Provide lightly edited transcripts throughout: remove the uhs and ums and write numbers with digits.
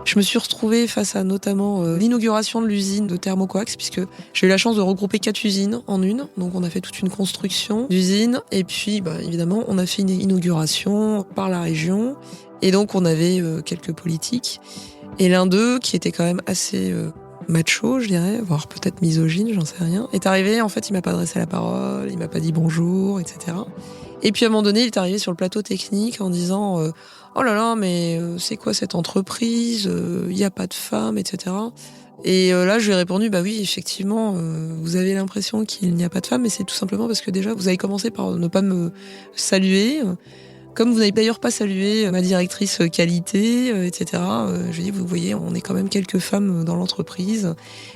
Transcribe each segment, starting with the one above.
Je me suis retrouvée face à notamment l'inauguration de l'usine de Thermocoax, puisque j'ai eu la chance de regrouper 4 usines en une. Donc on a fait toute une construction d'usine et puis évidemment on a fait une inauguration par la région et donc on avait quelques politiques et l'un d'eux qui était quand même assez macho, je dirais, voire peut-être misogyne, j'en sais rien, est arrivé. En fait, il m'a pas adressé la parole, il m'a pas dit bonjour, etc. Et puis à un moment donné, il est arrivé sur le plateau technique en disant oh là là, mais c'est quoi cette entreprise, il n'y a pas de femmes, etc. Et là, je lui ai répondu bah oui, effectivement, vous avez l'impression qu'il n'y a pas de femmes, mais c'est tout simplement parce que déjà, vous avez commencé par ne pas me saluer. Comme vous n'avez d'ailleurs pas salué ma directrice qualité, etc. Je lui ai dit, vous voyez, on est quand même quelques femmes dans l'entreprise.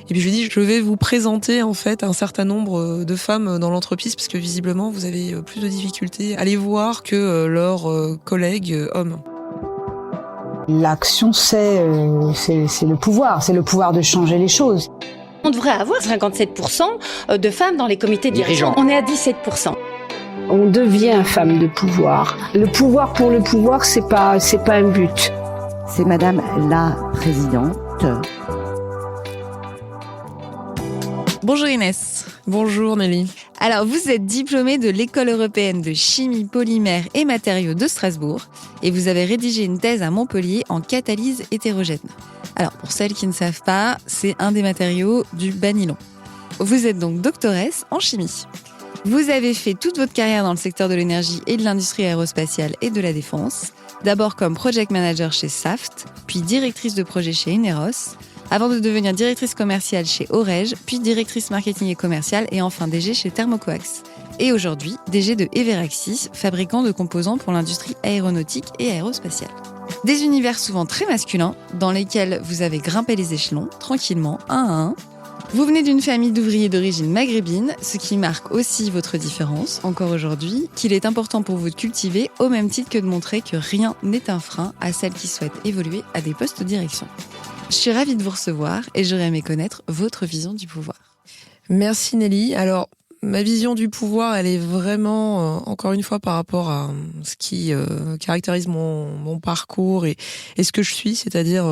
Et puis je lui ai dit, je vais vous présenter en fait un certain nombre de femmes dans l'entreprise, parce que visiblement, vous avez plus de difficultés à les voir que leurs collègues hommes. L'action, c'est le pouvoir de changer les choses. On devrait avoir 57% de femmes dans les comités dirigeants. On est à 17%. On devient femme de pouvoir. Le pouvoir pour le pouvoir, c'est pas un but. C'est Madame la Présidente. Bonjour Inès. Bonjour Nelly. Alors, vous êtes diplômée de l'École européenne de chimie, polymères et matériaux de Strasbourg et vous avez rédigé une thèse à Montpellier en catalyse hétérogène. Alors, pour celles qui ne savent pas, c'est un des matériaux du banylon. Vous êtes donc doctoresse en chimie. Vous avez fait toute votre carrière dans le secteur de l'énergie et de l'industrie aérospatiale et de la défense, d'abord comme project manager chez Saft, puis directrice de projet chez Ineros, avant de devenir directrice commerciale chez Orej, puis directrice marketing et commerciale et enfin DG chez Thermocoax. Et aujourd'hui, DG de Everaxis, fabricant de composants pour l'industrie aéronautique et aérospatiale. Des univers souvent très masculins, dans lesquels vous avez grimpé les échelons, tranquillement, un à un. Vous venez d'une famille d'ouvriers d'origine maghrébine, ce qui marque aussi votre différence, encore aujourd'hui, qu'il est important pour vous de cultiver, au même titre que de montrer que rien n'est un frein à celles qui souhaitent évoluer à des postes de direction. Je suis ravie de vous recevoir et j'aurais aimé connaître votre vision du pouvoir. Merci Nelly. Alors, ma vision du pouvoir, elle est vraiment, encore une fois, par rapport à ce qui caractérise mon parcours et ce que je suis, c'est-à-dire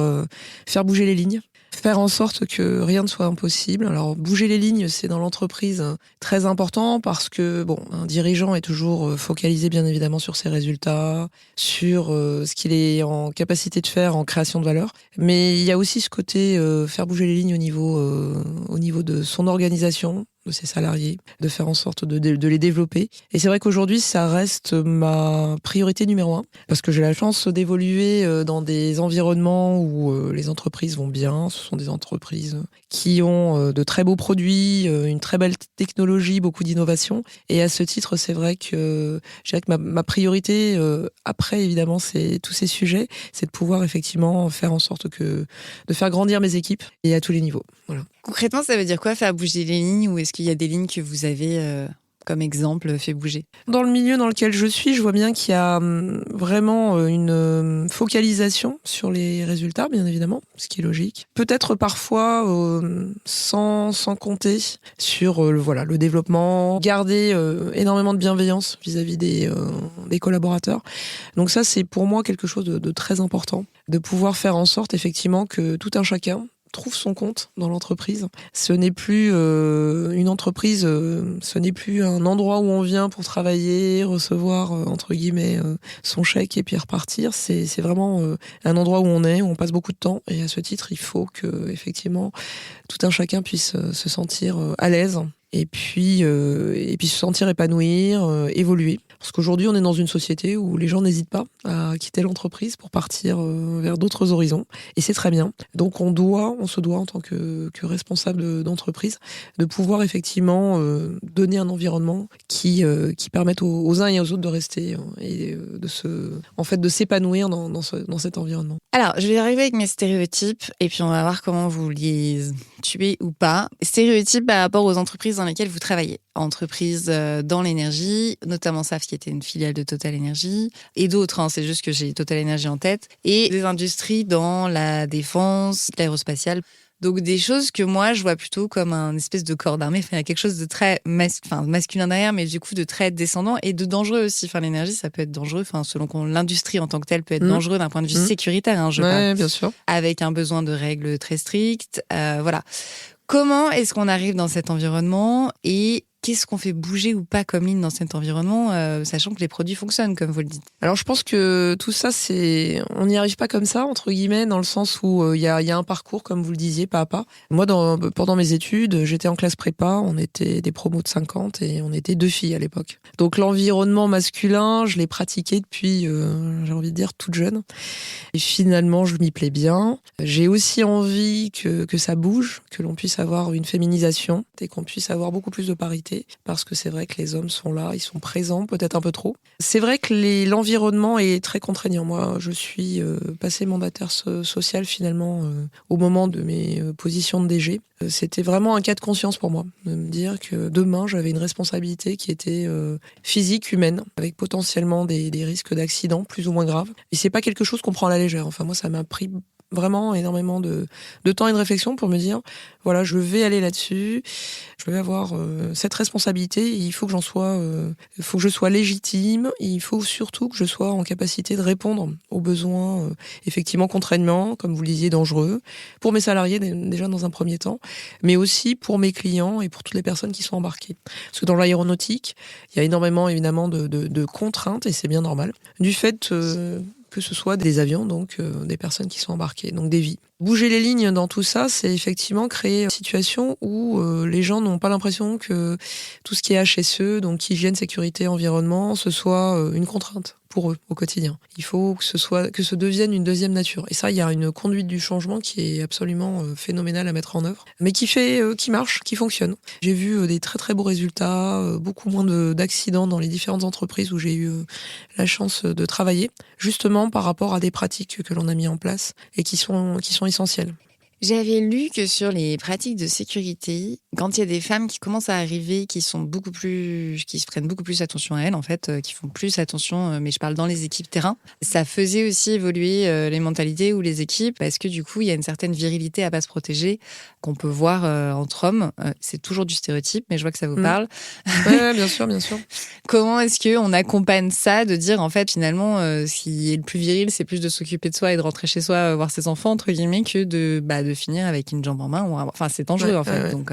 faire bouger les lignes. Faire en sorte que rien ne soit impossible. Alors, bouger les lignes, c'est dans l'entreprise très important parce que, un dirigeant est toujours focalisé, bien évidemment, sur ses résultats, sur ce qu'il est en capacité de faire en création de valeur. Mais il y a aussi ce côté faire bouger les lignes au niveau de son organisation, de ses salariés, de faire en sorte de les développer. Et c'est vrai qu'aujourd'hui, ça reste ma priorité numéro 1, parce que j'ai la chance d'évoluer dans des environnements où les entreprises vont bien. Ce sont des entreprises qui ont de très beaux produits, une très belle technologie, beaucoup d'innovation. Et à ce titre, c'est vrai que je dirais que ma priorité, après évidemment, c'est tous ces sujets, c'est de pouvoir effectivement faire en sorte de faire grandir mes équipes et à tous les niveaux. Voilà. Concrètement, ça veut dire quoi, faire bouger les lignes, ou est-ce qu'il y a des lignes que vous avez, comme exemple, fait bouger ? Dans le milieu dans lequel je suis, je vois bien qu'il y a vraiment une focalisation sur les résultats, bien évidemment, ce qui est logique. Peut-être parfois sans compter sur le développement, garder énormément de bienveillance vis-à-vis des collaborateurs. Donc ça, c'est pour moi quelque chose de très important, de pouvoir faire en sorte effectivement que tout un chacun trouve son compte dans l'entreprise. Ce n'est plus une entreprise, ce n'est plus un endroit où on vient pour travailler, recevoir entre guillemets son chèque et puis repartir. C'est vraiment un endroit où on passe beaucoup de temps, et à ce titre, il faut que effectivement tout un chacun puisse se sentir à l'aise et puis se sentir épanouir, évoluer. Parce qu'aujourd'hui, on est dans une société où les gens n'hésitent pas à quitter l'entreprise pour partir vers d'autres horizons. Et c'est très bien. Donc, on se doit en tant que responsable d'entreprise de pouvoir effectivement donner un environnement qui permette aux uns et aux autres de rester et de s'épanouir dans cet environnement. Alors, je vais arriver avec mes stéréotypes et puis on va voir comment vous les tuez ou pas. Stéréotypes par rapport aux entreprises dans lesquelles vous travaillez. Entreprises dans l'énergie, notamment Saft qui était une filiale de Total Energy, et d'autres, c'est juste que j'ai Total Energy en tête, et des industries dans la défense, l'aérospatiale. Donc des choses que moi je vois plutôt comme un espèce de corps d'armée. Enfin, il y a quelque chose de très masculin derrière, mais du coup de très descendant et de dangereux aussi. Enfin, l'énergie, ça peut être dangereux. Enfin, selon l'industrie en tant que telle peut être dangereux d'un point de vue sécuritaire. Hein, je parle. Bien sûr. Avec un besoin de règles très strictes. Voilà. Comment est-ce qu'on arrive dans cet environnement et qu'est-ce qu'on fait bouger ou pas comme ligne dans cet environnement, sachant que les produits fonctionnent, comme vous le dites? Alors, je pense que tout ça, on n'y arrive pas comme ça, entre guillemets, dans le sens où il y a un parcours, comme vous le disiez, pas à pas. Moi, pendant mes études, j'étais en classe prépa, on était des promos de 50 et on était 2 filles à l'époque. Donc, l'environnement masculin, je l'ai pratiqué depuis, j'ai envie de dire, toute jeune. Et finalement, je m'y plais bien. J'ai aussi envie que ça bouge, que l'on puisse avoir une féminisation et qu'on puisse avoir beaucoup plus de parité. Parce que c'est vrai que les hommes sont là, ils sont présents, peut-être un peu trop. C'est vrai que l'environnement est très contraignant. Moi, je suis passée mandataire social finalement au moment de mes positions de DG. C'était vraiment un cas de conscience pour moi, de me dire que demain, j'avais une responsabilité qui était physique, humaine, avec potentiellement des risques d'accidents plus ou moins graves. Et c'est pas quelque chose qu'on prend à la légère. Enfin, moi, ça m'a pris vraiment énormément de temps et de réflexion pour me dire, voilà, je vais aller là-dessus, je vais avoir cette responsabilité, et il faut que il faut que je sois légitime, et il faut surtout que je sois en capacité de répondre aux besoins effectivement contraignants, comme vous le disiez, dangereux, pour mes salariés déjà dans un premier temps, mais aussi pour mes clients et pour toutes les personnes qui sont embarquées. Parce que dans l'aéronautique, il y a énormément évidemment de contraintes, et c'est bien normal, du fait que ce soit des avions, donc des personnes qui sont embarquées, donc des vies. Bouger les lignes dans tout ça, c'est effectivement créer une situation où les gens n'ont pas l'impression que tout ce qui est HSE, donc hygiène, sécurité, environnement, ce soit une contrainte pour eux au quotidien. Il faut que ce devienne une deuxième nature. Et ça, il y a une conduite du changement qui est absolument phénoménale à mettre en œuvre, mais qui marche, qui fonctionne. J'ai vu des très très beaux résultats, beaucoup moins d'accidents dans les différentes entreprises où j'ai eu la chance de travailler, justement par rapport à des pratiques que l'on a mis en place et qui sont essentielles. J'avais lu que sur les pratiques de sécurité, quand il y a des femmes qui commencent à arriver, qui se prennent beaucoup plus attention à elles, en fait, qui font plus attention, mais je parle dans les équipes terrain, ça faisait aussi évoluer les mentalités ou les équipes, parce que du coup, il y a une certaine virilité à pas se protéger, qu'on peut voir entre hommes. C'est toujours du stéréotype, mais je vois que ça vous parle. Oui, bien sûr, bien sûr. Comment est-ce qu'on accompagne ça, de dire, en fait, finalement, ce qui est le plus viril, c'est plus de s'occuper de soi et de rentrer chez soi, voir ses enfants, entre guillemets, que de finir avec une jambe en main. Enfin, c'est dangereux, en fait. Donc,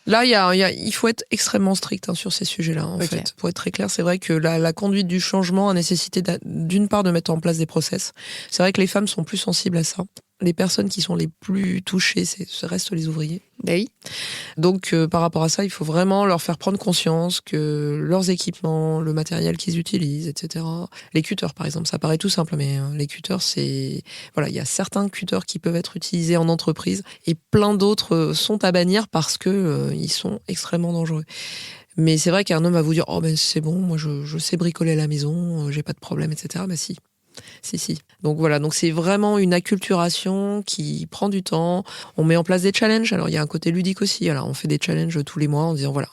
là, il faut être extrêmement strict sur ces sujets-là, en fait. Pour être très clair, c'est vrai que la conduite du changement a nécessité d'une part de mettre en place des process. C'est vrai que les femmes sont plus sensibles à ça. Les personnes qui sont les plus touchées, ce restent les ouvriers. Ben oui. Donc, par rapport à ça, il faut vraiment leur faire prendre conscience que leurs équipements, le matériel qu'ils utilisent, etc. Les cutters, par exemple, ça paraît tout simple, mais les cutters, il y a certains cutters qui peuvent être utilisés en entreprise et plein d'autres sont à bannir parce que ils sont extrêmement dangereux. Mais c'est vrai qu'un homme va vous dire, oh ben c'est bon, moi je sais bricoler à la maison, j'ai pas de problème, etc. Ben si. Donc voilà, donc c'est vraiment une acculturation qui prend du temps. On met en place des challenges. Alors il y a un côté ludique aussi. Alors on fait des challenges tous les mois en disant voilà,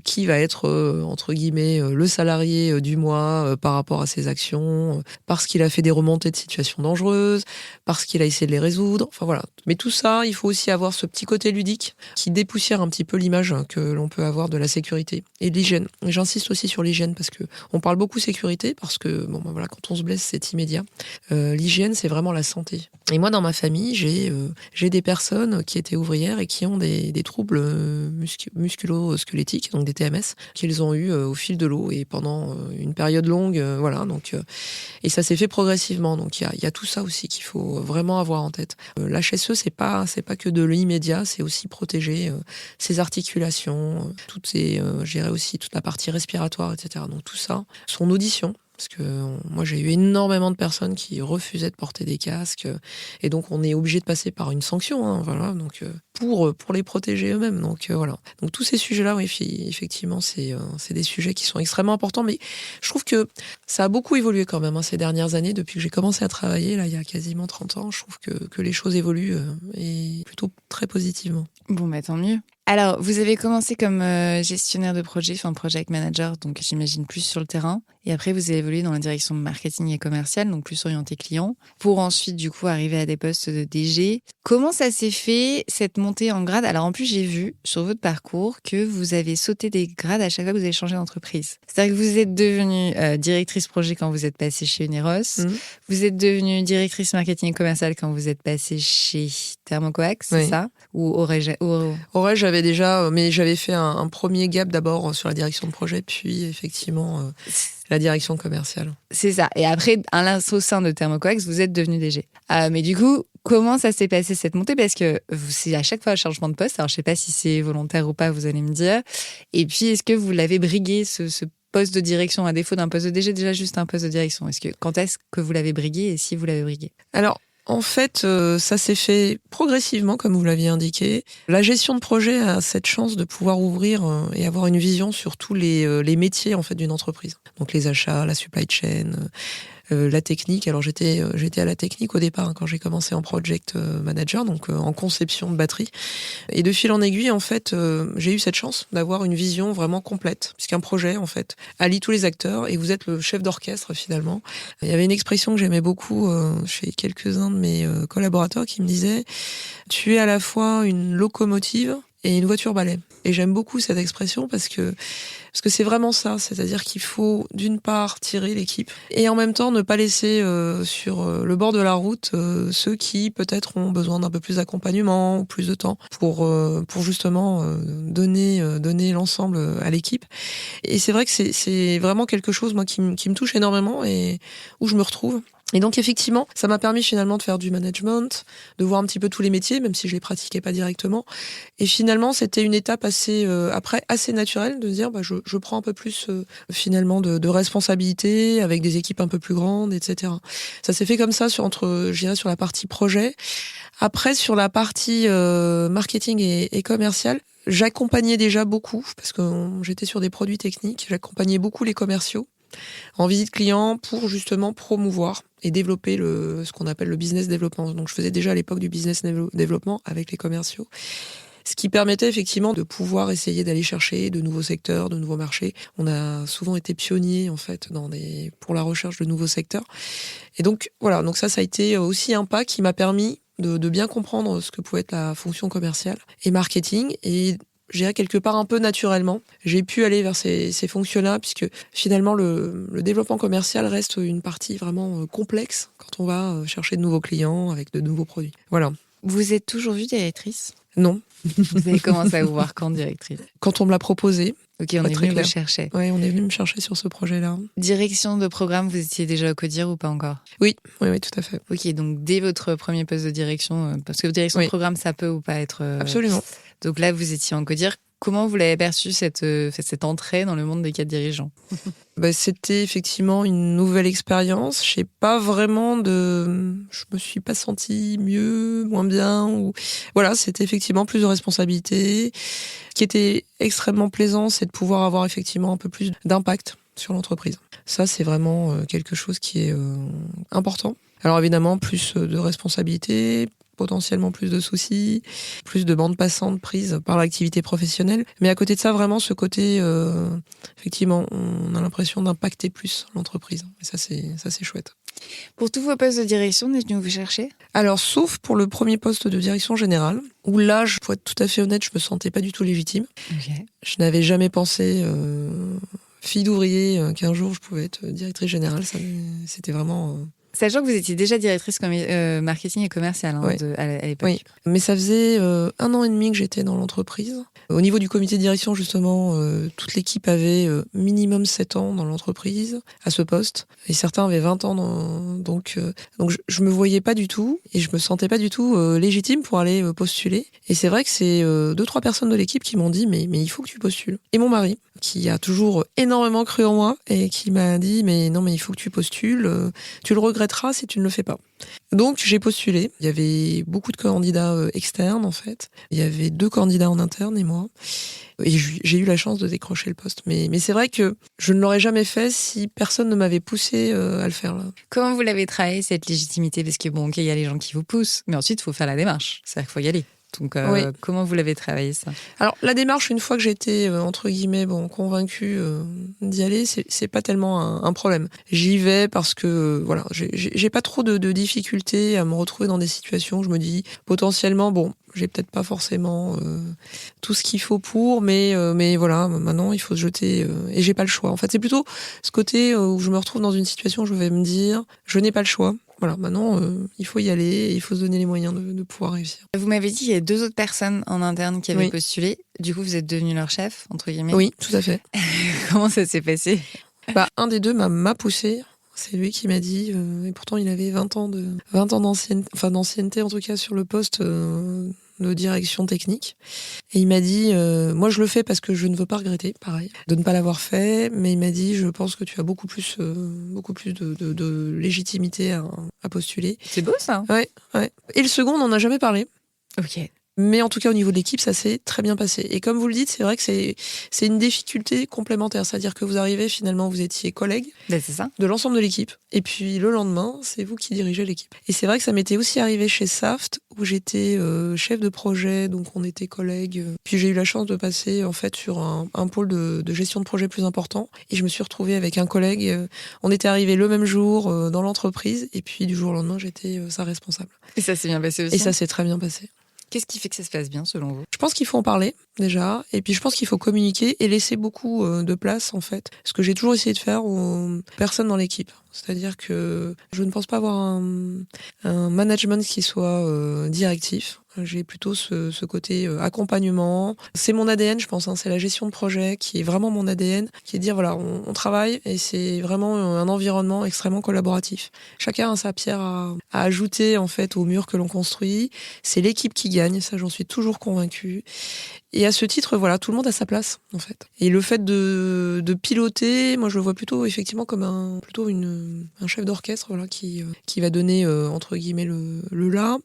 qui va être entre guillemets le salarié du mois par rapport à ses actions, parce qu'il a fait des remontées de situations dangereuses, parce qu'il a essayé de les résoudre. Enfin voilà. Mais tout ça, il faut aussi avoir ce petit côté ludique qui dépoussière un petit peu l'image que l'on peut avoir de la sécurité et de l'hygiène. Et j'insiste aussi sur l'hygiène parce que on parle beaucoup sécurité parce que quand on se blesse, c'est immédiat. L'hygiène, c'est vraiment la santé. Et moi, dans ma famille, j'ai des personnes qui étaient ouvrières et qui ont des troubles musculo-squelettiques, donc des TMS, qu'ils ont eu au fil de l'eau et pendant une période longue. Et ça s'est fait progressivement. Donc il y a tout ça aussi qu'il faut vraiment avoir en tête. L'HSE, c'est pas que de l'immédiat, c'est aussi protéger ses articulations, toute la partie respiratoire, etc. Donc tout ça, son audition. Parce que moi, j'ai eu énormément de personnes qui refusaient de porter des casques. Et donc, on est obligé de passer par une sanction, donc, pour les protéger eux-mêmes. Donc, voilà. Donc, tous ces sujets-là, oui, effectivement, c'est des sujets qui sont extrêmement importants. Mais je trouve que ça a beaucoup évolué quand même ces dernières années. Depuis que j'ai commencé à travailler, là, il y a quasiment 30 ans, je trouve que les choses évoluent et plutôt très positivement. Bon, tant mieux. Alors, vous avez commencé comme gestionnaire de projet, enfin project manager, donc j'imagine plus sur le terrain. Et après, vous avez évolué dans la direction de marketing et commercial, donc plus orienté client, pour ensuite, du coup, arriver à des postes de DG. Comment ça s'est fait, cette montée en grade? Alors, en plus, j'ai vu sur votre parcours que vous avez sauté des grades à chaque fois que vous avez changé d'entreprise. C'est-à-dire que vous êtes devenue directrice projet quand vous êtes passée chez Uniros. Vous êtes devenue directrice marketing et commercial quand vous êtes passée chez Thermocoax, c'est ça? Ou Aurais-je j'avais déjà, mais j'avais fait un premier gap d'abord sur la direction de projet, puis effectivement la direction commerciale. C'est ça. Et après, au sein de Thermocoax, vous êtes devenu DG. Mais du coup, comment ça s'est passé cette montée? Parce que c'est à chaque fois un changement de poste. Alors, je sais pas si c'est volontaire ou pas, vous allez me dire. Et puis, est-ce que vous l'avez brigué, ce poste de direction, à défaut d'un poste de DG, déjà juste un poste de direction? Quand est-ce que vous l'avez brigué et si vous l'avez brigué? Alors, en fait, ça s'est fait progressivement, comme vous l'aviez indiqué. La gestion de projet a cette chance de pouvoir ouvrir et avoir une vision sur tous les métiers en fait d'une entreprise. Donc les achats, la supply chain, la technique. Alors j'étais à la technique au départ quand j'ai commencé en project manager, donc en conception de batterie. Et de fil en aiguille, en fait, j'ai eu cette chance d'avoir une vision vraiment complète, puisqu'un projet, en fait, allie tous les acteurs et vous êtes le chef d'orchestre finalement. Il y avait une expression que j'aimais beaucoup chez quelques-uns de mes collaborateurs qui me disait « Tu es à la fois une locomotive et une voiture balai ». Et j'aime beaucoup cette expression parce que c'est vraiment ça, c'est-à-dire qu'il faut d'une part tirer l'équipe et en même temps ne pas laisser sur le bord de la route ceux qui peut-être ont besoin d'un peu plus d'accompagnement ou plus de temps pour justement donner l'ensemble à l'équipe. Et c'est vrai que c'est vraiment quelque chose moi qui me touche énormément et où je me retrouve. Et donc effectivement, ça m'a permis finalement de faire du management, de voir un petit peu tous les métiers, même si je les pratiquais pas directement. Et finalement, c'était une étape assez naturelle de dire, je prends un peu plus finalement de responsabilité avec des équipes un peu plus grandes, etc. Ça s'est fait comme ça sur la partie projet. Après, sur la partie marketing et commercial, j'accompagnais déjà beaucoup parce que j'étais sur des produits techniques. J'accompagnais beaucoup les commerciaux en visite client pour justement promouvoir et développer ce qu'on appelle le business développement. Donc je faisais déjà à l'époque du business développement avec les commerciaux, ce qui permettait effectivement de pouvoir essayer d'aller chercher de nouveaux secteurs, de nouveaux marchés. On a souvent été pionniers en fait pour la recherche de nouveaux secteurs. Et donc voilà, donc ça a été aussi un pas qui m'a permis de bien comprendre ce que pouvait être la fonction commerciale et marketing et je dirais quelque part un peu naturellement. J'ai pu aller vers ces fonctions-là puisque finalement le développement commercial reste une partie vraiment complexe quand on va chercher de nouveaux clients avec de nouveaux produits. Voilà. Vous êtes toujours vue directrice? Non. Vous avez commencé à vous voir quand directrice? Quand on me l'a proposé. Ok, on est venu me chercher. Oui, on est venu me chercher sur ce projet-là. Direction de programme, vous étiez déjà au CODIR ou pas encore? Oui, tout à fait. Ok, donc dès votre premier poste de direction, parce que direction de programme, ça peut ou pas être... Absolument. Donc là, vous étiez en CODIR. Comment vous l'avez perçu cette entrée dans le monde des cadres dirigeants? C'était effectivement une nouvelle expérience. Je me suis pas sentie mieux, moins bien. Voilà, c'était effectivement plus de responsabilités. Ce qui était extrêmement plaisant, c'est de pouvoir avoir effectivement un peu plus d'impact sur l'entreprise. Ça, c'est vraiment quelque chose qui est important. Alors évidemment, plus de responsabilités, potentiellement plus de soucis, plus de bandes passantes prises par l'activité professionnelle. Mais à côté de ça, vraiment ce côté, effectivement, on a l'impression d'impacter plus l'entreprise. Et ça, c'est chouette. Pour tous vos postes de direction, on est venu vous chercher? Alors, sauf pour le premier poste de direction générale, où là, pour être tout à fait honnête, je me sentais pas du tout légitime. Okay. Je n'avais jamais pensé, fille d'ouvrier, qu'un jour je pouvais être directrice générale. C'était vraiment... Sachant que vous étiez déjà directrice marketing et commercial à l'époque. Oui, mais ça faisait 1 an et demi que j'étais dans l'entreprise. Au niveau du comité de direction, justement, toute l'équipe avait minimum 7 ans dans l'entreprise, à ce poste. Et certains avaient 20 ans. Donc je me voyais pas du tout et je me sentais pas du tout légitime pour aller postuler. Et c'est vrai que c'est 2-3 personnes de l'équipe qui m'ont dit mais il faut que tu postules. Et mon mari, qui a toujours énormément cru en moi et qui m'a dit mais non, mais il faut que tu postules, tu le regretteras si tu ne le fais pas. Donc j'ai postulé. Il y avait beaucoup de candidats externes en fait. Il y avait 2 candidats en interne et moi. Et j'ai eu la chance de décrocher le poste. Mais c'est vrai que je ne l'aurais jamais fait si personne ne m'avait poussé à le faire là. Comment vous l'avez travaillé cette légitimité? Parce que il y a les gens qui vous poussent, mais ensuite il faut faire la démarche. C'est-à-dire qu'il faut y aller. Donc, Oui. comment vous l'avez travaillé, ça ? Alors, la démarche, une fois que j'étais, entre guillemets, convaincue d'y aller, c'est pas tellement un problème. J'y vais parce que, voilà, j'ai pas trop de difficultés à me retrouver dans des situations où je me dis, potentiellement, j'ai peut-être pas forcément tout ce qu'il faut pour, mais voilà, maintenant, il faut se jeter, et j'ai pas le choix. En fait, c'est plutôt ce côté où je me retrouve dans une situation où je vais me dire, je n'ai pas le choix. Voilà, maintenant, il faut y aller et il faut se donner les moyens de pouvoir réussir. Vous m'avez dit qu'il y a 2 autres personnes en interne qui avaient Oui. postulé. Du coup, vous êtes devenu leur chef, entre guillemets. Oui, tout à fait. Comment ça s'est passé ? Un des deux m'a poussé. C'est lui qui m'a dit, et pourtant il avait 20 ans d'ancienneté en tout cas sur le poste de direction technique. Et il m'a dit, moi je le fais parce que je ne veux pas regretter, pareil, de ne pas l'avoir fait, mais il m'a dit, je pense que tu as beaucoup plus de légitimité à postuler. C'est beau, ça. Ouais. Et le second, on n'en a jamais parlé. Ok. Mais en tout cas, au niveau de l'équipe, ça s'est très bien passé. Et comme vous le dites, c'est vrai que c'est une difficulté complémentaire. C'est-à-dire que vous arrivez, finalement, vous étiez collègue C'est ça. de l'ensemble de l'équipe. Et puis, le lendemain, c'est vous qui dirigez l'équipe. Et c'est vrai que ça m'était aussi arrivé chez Saft, où j'étais chef de projet, donc on était collègues. Puis j'ai eu la chance de passer, en fait, sur un pôle de gestion de projet plus important. Et je me suis retrouvée avec un collègue. On était arrivés le même jour dans l'entreprise. Et puis, du jour au lendemain, j'étais sa responsable. Et ça s'est bien passé aussi. Et ça s'est très bien passé. Qu'est-ce qui fait que ça se passe bien, selon vous ? Je pense qu'il faut en parler, déjà. Et puis, je pense qu'il faut communiquer et laisser beaucoup de place, en fait. Ce que j'ai toujours essayé de faire aux personnes dans l'équipe. C'est-à-dire que je ne pense pas avoir un management qui soit directif. J'ai plutôt ce côté accompagnement. C'est mon ADN, je pense. C'est la gestion de projet qui est vraiment mon ADN, qui est de dire, voilà, on travaille et c'est vraiment un environnement extrêmement collaboratif. Chacun a sa pierre à ajouter, en fait, au mur que l'on construit. C'est l'équipe qui gagne, ça, j'en suis toujours convaincue. Et à ce titre, voilà, tout le monde a sa place, en fait. Et le fait de piloter, moi, je le vois plutôt, effectivement, comme un chef d'orchestre, voilà, qui va donner, entre guillemets, le là.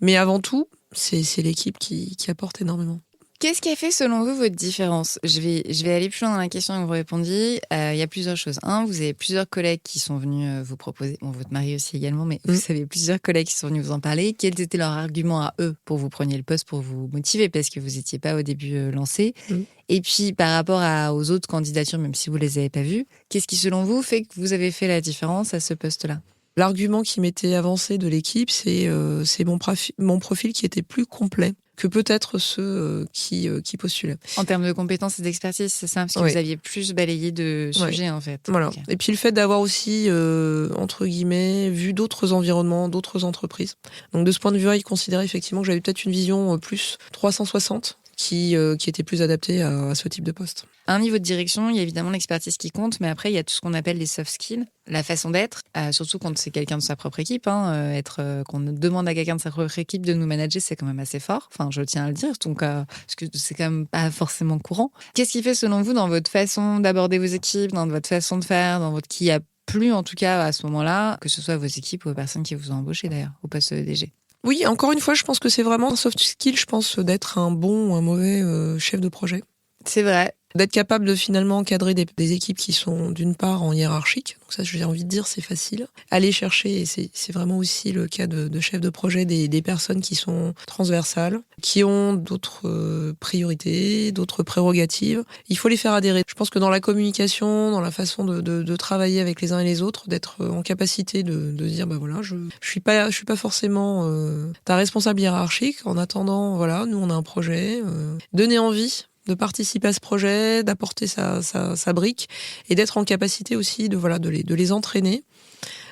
Mais avant tout, c'est l'équipe qui apporte énormément. Qu'est-ce qui a fait, selon vous, votre différence ? Je vais aller plus loin dans la question que vous répondiez. Il y a plusieurs choses. Vous avez plusieurs collègues qui sont venus vous proposer, votre mari aussi également, mais vous avez plusieurs collègues qui sont venus vous en parler. Quels étaient leurs arguments à eux pour vous preniez le poste, pour vous motiver, parce que vous n'étiez pas au début lancé. Et puis, par rapport aux autres candidatures, même si vous ne les avez pas vues, qu'est-ce qui, selon vous, fait que vous avez fait la différence à ce poste-là ? L'argument qui m'était avancé de l'équipe, c'est mon profil qui était plus complet que peut-être ceux qui postulaient. En termes de compétences et d'expertise, c'est ça ? Parce que vous aviez plus balayé de sujets, en fait. Voilà. Okay. Et puis le fait d'avoir aussi, entre guillemets, vu d'autres environnements, d'autres entreprises. Donc de ce point de vue-là, il considérait effectivement que j'avais peut-être une vision plus 360 qui était plus adaptée à ce type de poste. À un niveau de direction, il y a évidemment l'expertise qui compte, mais après, il y a tout ce qu'on appelle les soft skills, la façon d'être, surtout quand c'est quelqu'un de sa propre équipe. Qu'on demande à quelqu'un de sa propre équipe de nous manager, c'est quand même assez fort. Enfin, je tiens à le dire, donc, parce que c'est quand même pas forcément courant. Qu'est-ce qui fait, selon vous, dans votre façon d'aborder vos équipes, dans votre façon de faire, qui a plu, en tout cas, à ce moment-là, que ce soit vos équipes ou aux personnes qui vous ont embauché, d'ailleurs, au poste de DG ? Oui, encore une fois, je pense que c'est vraiment un soft skill, je pense, d'être un bon ou un mauvais chef de projet. C'est vrai. D'être capable de finalement encadrer des équipes qui sont d'une part en hiérarchique, donc ça j'ai envie de dire c'est facile. Aller chercher, et c'est vraiment aussi le cas de chef de projet, des personnes qui sont transversales, qui ont d'autres priorités, d'autres prérogatives. Il faut les faire adhérer. Je pense que dans la communication, dans la façon de travailler avec les uns et les autres, d'être en capacité de dire voilà, je suis pas forcément ta responsable hiérarchique. En attendant, voilà, nous on a un projet, donner envie de participer à ce projet, d'apporter sa brique et d'être en capacité aussi de les entraîner,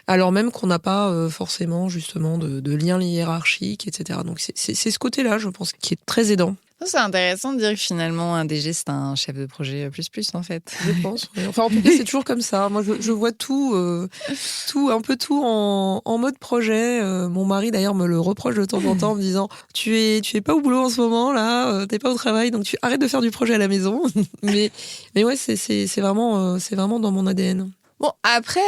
alors même qu'on n'a pas forcément justement de lien hiérarchique, etc. Donc c'est ce côté-là, je pense, qui est très aidant. C'est intéressant de dire que finalement un DG c'est un chef de projet plus en fait. Je pense. Oui. Enfin en tout cas c'est toujours comme ça. Moi je vois tout un peu tout en mode projet. Mon mari d'ailleurs me le reproche de temps en temps en me disant tu es pas au boulot en ce moment là, t'es pas au travail donc tu arrêtes de faire du projet à la maison. mais ouais c'est vraiment dans mon ADN. Bon, après,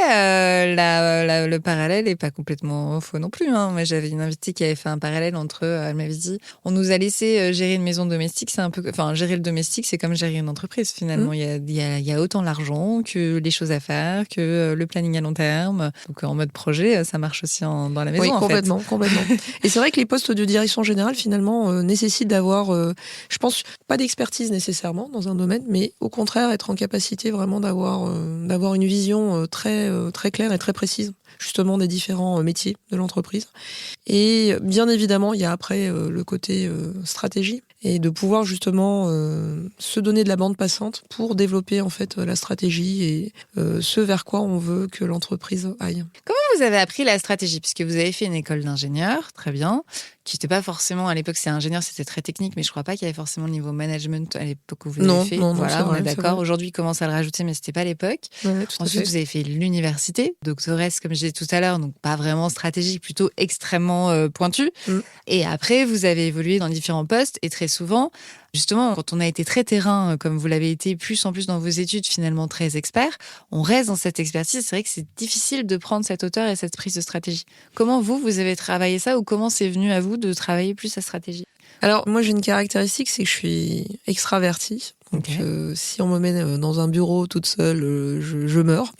le parallèle n'est pas complètement faux non plus. Hein. Moi, j'avais une invitée qui avait fait un parallèle entre, elle m'avait dit, on nous a laissé gérer une maison domestique, c'est un peu, enfin, gérer le domestique, c'est comme gérer une entreprise finalement. Il y a autant l'argent que les choses à faire, que le planning à long terme. Donc, en mode projet, ça marche aussi dans la maison. Oui, en complètement, fait. complètement. Et c'est vrai que les postes de direction générale, finalement, nécessitent d'avoir, je pense, pas d'expertise nécessairement dans un domaine, mais au contraire, être en capacité vraiment d'avoir une vision très claire et très précise, justement, des différents métiers de l'entreprise. Et bien évidemment, il y a après le côté stratégie et de pouvoir justement se donner de la bande passante pour développer en fait la stratégie et ce vers quoi on veut que l'entreprise aille. Comment vous avez appris la stratégie? Puisque vous avez fait une école d'ingénieur, très bien, qui n'était pas forcément, à l'époque, c'est ingénieur, c'était très technique, mais je ne crois pas qu'il y avait forcément le niveau management à l'époque où vous l'avez fait. Non, voilà, c'est on vrai, est d'accord. Aujourd'hui, il commence à le rajouter, mais ce n'était pas à l'époque. Ouais, tout à Ensuite, fait. vous avez fait l'université, doctoresse, comme je disais tout à l'heure, donc pas vraiment stratégique, plutôt extrêmement pointu. Et après, vous avez évolué dans différents postes, et très souvent, justement, quand on a été très terrain, comme vous l'avez été, plus en plus dans vos études, finalement très expert, on reste dans cette expertise. C'est vrai que c'est difficile de prendre cette hauteur et cette prise de stratégie. Comment vous avez travaillé ça, ou comment c'est venu à vous de travailler plus la stratégie? Alors, moi, j'ai une caractéristique, c'est que je suis extravertie. Donc, si on me met dans un bureau toute seule, je meurs.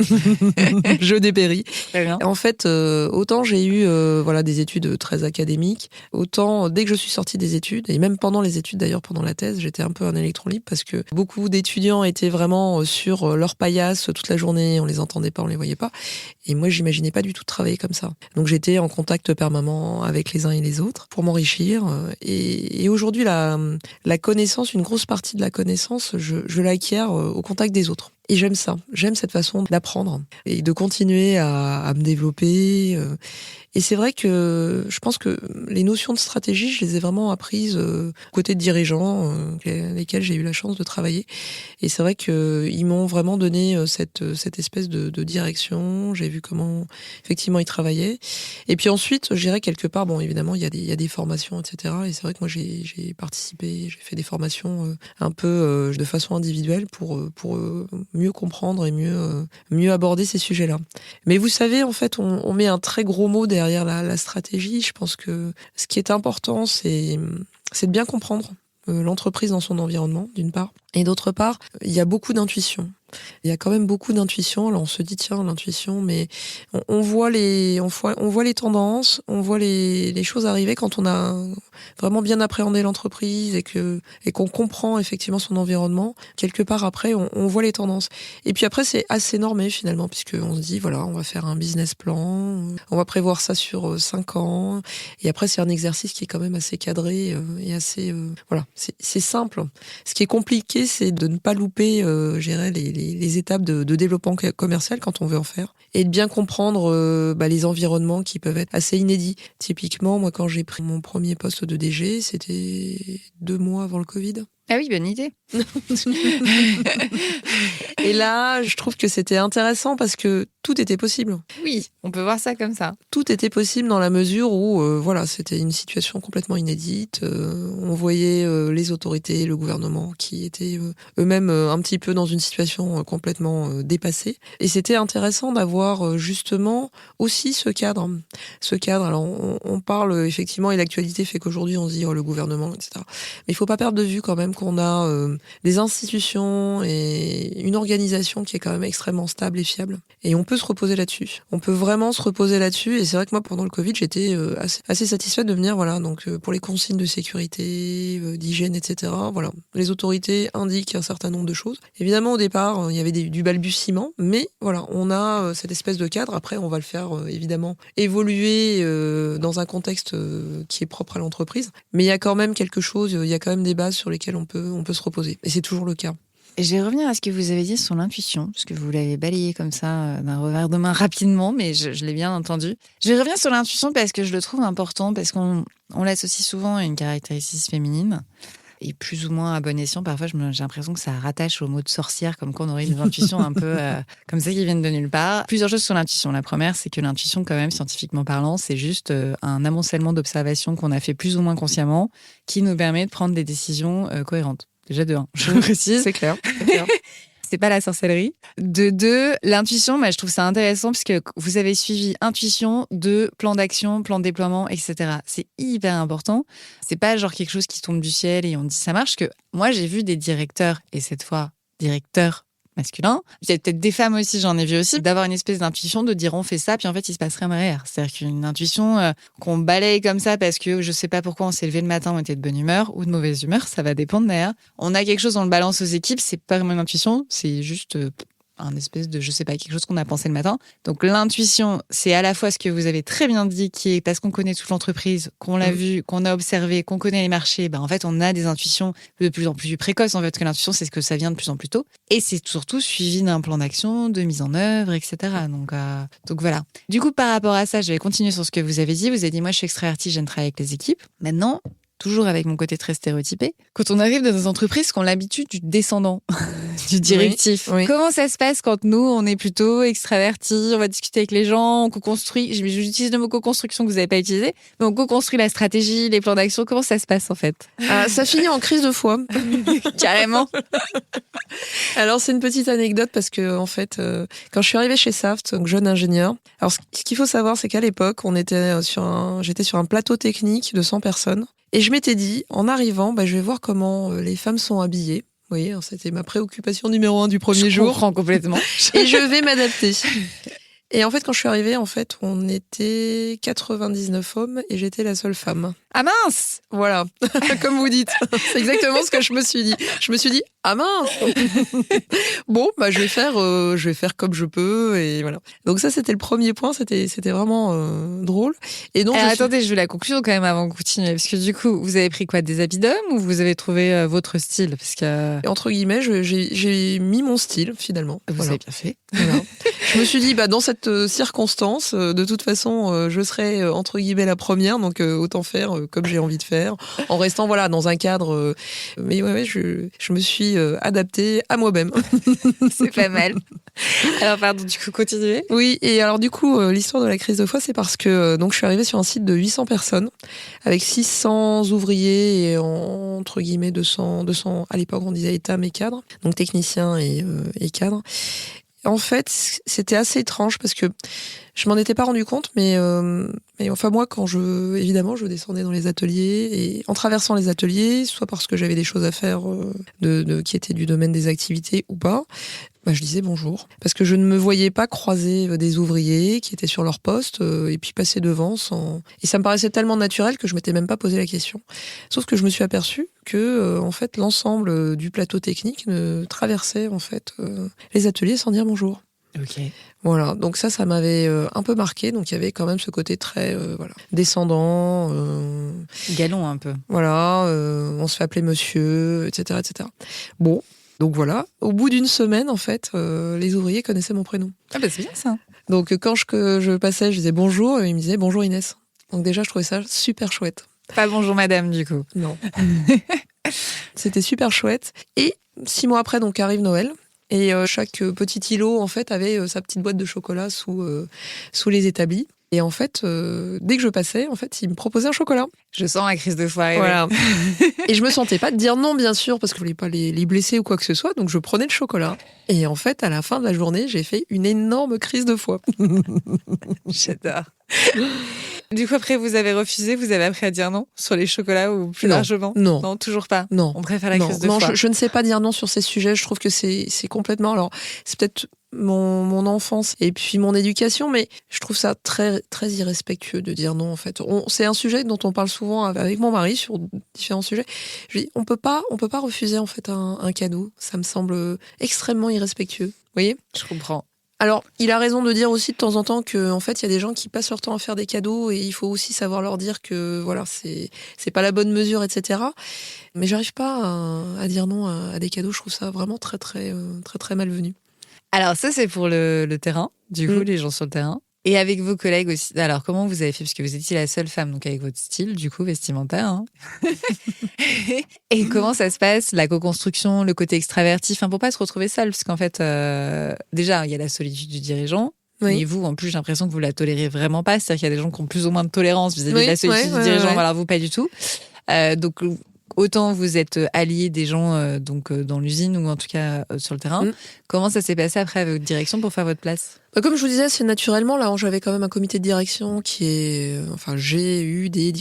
Je dépéris. Très bien. En fait, autant j'ai eu des études très académiques, autant dès que je suis sortie des études, et même pendant les études d'ailleurs, pendant la thèse, j'étais un peu un électron libre parce que beaucoup d'étudiants étaient vraiment sur leur paillasse toute la journée, on les entendait pas, on les voyait pas. Et moi, j'imaginais pas du tout travailler comme ça. Donc, j'étais en contact permanent avec les uns et les autres pour m'enrichir. Et aujourd'hui, la connaissance, une grosse partie de la connaissance, je l'acquiers au contact des autres. Et j'aime ça. J'aime cette façon d'apprendre et de continuer à me développer. Et c'est vrai que je pense que les notions de stratégie, je les ai vraiment apprises côté de dirigeants lesquels j'ai eu la chance de travailler. Et c'est vrai qu'ils m'ont vraiment donné cette espèce de direction. J'ai vu comment effectivement ils travaillaient. Et puis ensuite, je dirais quelque part, bon évidemment, il y a des formations, etc. Et c'est vrai que moi j'ai participé, j'ai fait des formations un peu de façon individuelle pour mieux comprendre et mieux aborder ces sujets-là. Mais vous savez, en fait, on met un très gros mot derrière la stratégie. Je pense que ce qui est important, c'est de bien comprendre l'entreprise dans son environnement, d'une part. Et d'autre part, il y a beaucoup d'intuition. Il y a quand même beaucoup d'intuition. Là, on se dit, tiens, l'intuition, mais on voit les tendances, on voit les choses arriver quand on a vraiment bien appréhendé l'entreprise et qu'on comprend effectivement son environnement. Quelque part après, on voit les tendances. Et puis après, c'est assez normé finalement, puisqu'on se dit, voilà, on va faire un business plan, on va prévoir ça sur 5 ans. Et après, c'est un exercice qui est quand même assez cadré et assez, c'est simple. Ce qui est compliqué, c'est de ne pas louper, les étapes de développement commercial quand on veut en faire et de bien comprendre les environnements qui peuvent être assez inédits. Typiquement, moi, quand j'ai pris mon premier poste de DG, c'était 2 mois avant le Covid. Ah oui, bonne idée. Et là, je trouve que c'était intéressant parce que tout était possible. Oui, on peut voir ça comme ça. Tout était possible dans la mesure où, c'était une situation complètement inédite. On voyait les autorités, le gouvernement qui étaient eux-mêmes un petit peu dans une situation complètement dépassée. Et c'était intéressant d'avoir justement aussi ce cadre. Alors, on parle effectivement, et l'actualité fait qu'aujourd'hui, on se dit le gouvernement, etc. Mais il faut pas perdre de vue quand même qu'on a des institutions et une organisation qui est quand même extrêmement stable et fiable. Et on peut se reposer là-dessus. On peut vraiment se reposer là-dessus. Et c'est vrai que moi, pendant le Covid, j'étais assez satisfaite de me dire, voilà, donc pour les consignes de sécurité, d'hygiène, etc., voilà, les autorités indiquent un certain nombre de choses. Évidemment, au départ, il y avait du balbutiement, mais voilà, on a cette espèce de cadre. Après, on va le faire évidemment évoluer dans un contexte qui est propre à l'entreprise. Mais il y a quand même quelque chose, il y a quand même des bases sur lesquelles on peut se reposer. Et c'est toujours le cas. Je vais revenir à ce que vous avez dit sur l'intuition, parce que vous l'avez balayé comme ça d'un revers de main rapidement, mais je l'ai bien entendu. Je vais revenir sur l'intuition parce que je le trouve important, parce qu'on l'associe souvent à une caractéristique féminine. Et plus ou moins à bon escient, parfois j'ai l'impression que ça rattache au mot de sorcière, comme qu'on aurait des intuitions un peu comme ça qui viennent de nulle part. Plusieurs choses sur l'intuition. La première, c'est que l'intuition, quand même, scientifiquement parlant, c'est juste un amoncellement d'observations qu'on a fait plus ou moins consciemment qui nous permet de prendre des décisions cohérentes. Déjà de 1, je le précise. C'est clair. c'est pas la sorcellerie. De deux, l'intuition, je trouve ça intéressant parce que vous avez suivi intuition de plan d'action, plan de déploiement, etc. C'est hyper important. C'est pas genre quelque chose qui tombe du ciel et on dit ça marche. Que moi, j'ai vu des directeurs, et cette fois, directeurs masculin. Il y a peut-être des femmes aussi, j'en ai vu aussi, d'avoir une espèce d'intuition de dire on fait ça, puis en fait il se passe rien derrière. C'est-à-dire qu'une intuition qu'on balaye comme ça parce que je sais pas pourquoi on s'est levé le matin, on était de bonne humeur ou de mauvaise humeur, ça va dépendre derrière. On a quelque chose, on le balance aux équipes, c'est pas vraiment une intuition, c'est juste un espèce de, je sais pas, quelque chose qu'on a pensé le matin. Donc l'intuition, c'est à la fois ce que vous avez très bien dit, qui est parce qu'on connaît toute l'entreprise, qu'on l'a vu, qu'on a observé, qu'on connaît les marchés, en fait, on a des intuitions de plus en plus précoces, en fait, que l'intuition, c'est ce que ça vient de plus en plus tôt. Et c'est surtout suivi d'un plan d'action, de mise en œuvre, etc. Donc voilà. Du coup, par rapport à ça, je vais continuer sur ce que vous avez dit. Vous avez dit, moi, je suis extravertie, j'aime travailler avec les équipes. Maintenant, toujours avec mon côté très stéréotypé, quand on arrive dans des entreprises qui ont l'habitude du descendant, du directif, Oui. Comment ça se passe quand nous, on est plutôt extravertis, on va discuter avec les gens, on co-construit, j'utilise le mot co-construction que vous n'avez pas utilisé, mais on co-construit la stratégie, les plans d'action, comment ça se passe en fait? Ça finit en crise de foi. Carrément. Alors c'est une petite anecdote parce que en fait, quand je suis arrivée chez Saft, donc jeune ingénieur, alors ce qu'il faut savoir, c'est qu'à l'époque, j'étais sur un plateau technique de 100 personnes. Et je m'étais dit, en arrivant, je vais voir comment les femmes sont habillées. Vous voyez, c'était ma préoccupation numéro 1 du premier jour. Je comprends complètement. Et je vais m'adapter. Et en fait, quand je suis arrivée, on était 99 hommes et j'étais la seule femme. Ah mince! Voilà, comme vous dites. C'est exactement ce que je me suis dit. Je me suis dit, ah mince! Bon, je vais faire comme je peux et voilà. Donc ça, c'était le premier point. C'était vraiment drôle. Et donc, attendez, je veux la conclusion quand même avant de continuer. Parce que du coup, vous avez pris quoi? Des habits d'homme ou vous avez trouvé votre style? Parce que... Et entre guillemets, j'ai mis mon style finalement. Vous avez bien fait. Voilà. Je me suis dit, dans cette circonstance, de toute façon, je serai entre guillemets la première, donc autant faire comme j'ai envie de faire, en restant dans un cadre. Mais ouais, je me suis adaptée à moi-même. C'est pas mal. Alors pardon, du coup, continuez. Oui, et alors du coup, l'histoire de la crise de foi, c'est parce que donc je suis arrivée sur un site de 800 personnes, avec 600 ouvriers et entre guillemets 200 à l'époque on disait état mais cadres, donc techniciens et cadres. En fait, c'était assez étrange parce que je m'en étais pas rendu compte, mais enfin moi, évidemment, je descendais dans les ateliers et en traversant les ateliers, soit parce que j'avais des choses à faire qui étaient du domaine des activités ou pas, je disais bonjour. Parce que je ne me voyais pas croiser des ouvriers qui étaient sur leur poste et puis passer devant Et ça me paraissait tellement naturel que je m'étais même pas posé la question. Sauf que je me suis aperçue que en fait l'ensemble du plateau technique ne traversait en fait les ateliers sans dire bonjour. Ok. Voilà, donc ça m'avait un peu marqué. Donc il y avait quand même ce côté très descendant, galon un peu. Voilà, on se fait appeler monsieur, etc., etc. Bon. Donc voilà, au bout d'une semaine, en fait, les ouvriers connaissaient mon prénom. Ah c'est bien ça. Donc quand je passais, je disais bonjour, et ils me disaient bonjour Inès. Donc déjà, je trouvais ça super chouette. Pas bonjour madame, du coup. Non. C'était super chouette. Et 6 mois après, donc arrive Noël. Et chaque petit îlot, en fait, avait sa petite boîte de chocolat sous les établis. Et en fait, dès que je passais, en fait, ils me proposaient un chocolat. Je sens la crise de foi arriver. Voilà. Et je me sentais pas de dire non, bien sûr, parce que je voulais pas les blesser ou quoi que ce soit. Donc je prenais le chocolat. Et en fait, à la fin de la journée, j'ai fait une énorme crise de foi. J'adore. Du coup, après, vous avez refusé, vous avez appris à dire non sur les chocolats ou plus largement? Non. Non, toujours pas. Non. On préfère la crise de foi. Non, je ne sais pas dire non sur ces sujets. Je trouve que c'est complètement... Alors, c'est peut-être mon enfance et puis mon éducation, mais je trouve ça très, très irrespectueux de dire non, en fait. C'est un sujet dont on parle souvent avec mon mari sur différents sujets. Je dis, on peut pas refuser, en fait, un cadeau. Ça me semble extrêmement irrespectueux. Vous voyez? Je comprends. Alors, il a raison de dire aussi de temps en temps que, en fait, il y a des gens qui passent leur temps à faire des cadeaux et il faut aussi savoir leur dire que, voilà, c'est pas la bonne mesure, etc. Mais j'arrive pas à dire non à des cadeaux. Je trouve ça vraiment très, très, très, très malvenu. Alors ça, c'est pour le terrain, du coup, les gens sur le terrain. Et avec vos collègues aussi. Alors, comment vous avez fait? Parce que vous étiez la seule femme, donc avec votre style, du coup, vestimentaire. Hein. Et comment ça se passe, la co-construction, le côté extraverti, pour pas se retrouver seul? Parce qu'en fait, déjà, il y a la solitude du dirigeant. Oui. Et vous, en plus, j'ai l'impression que vous la tolérez vraiment pas. C'est-à-dire qu'il y a des gens qui ont plus ou moins de tolérance vis-à-vis de la solitude du dirigeant. Alors, vous, pas du tout. Donc, autant vous êtes alliés des gens donc dans l'usine ou en tout cas sur le terrain. Comment ça s'est passé après avec votre direction pour faire votre place ? Comme je vous disais, c'est naturellement. Là, j'avais quand même un comité de direction j'ai eu des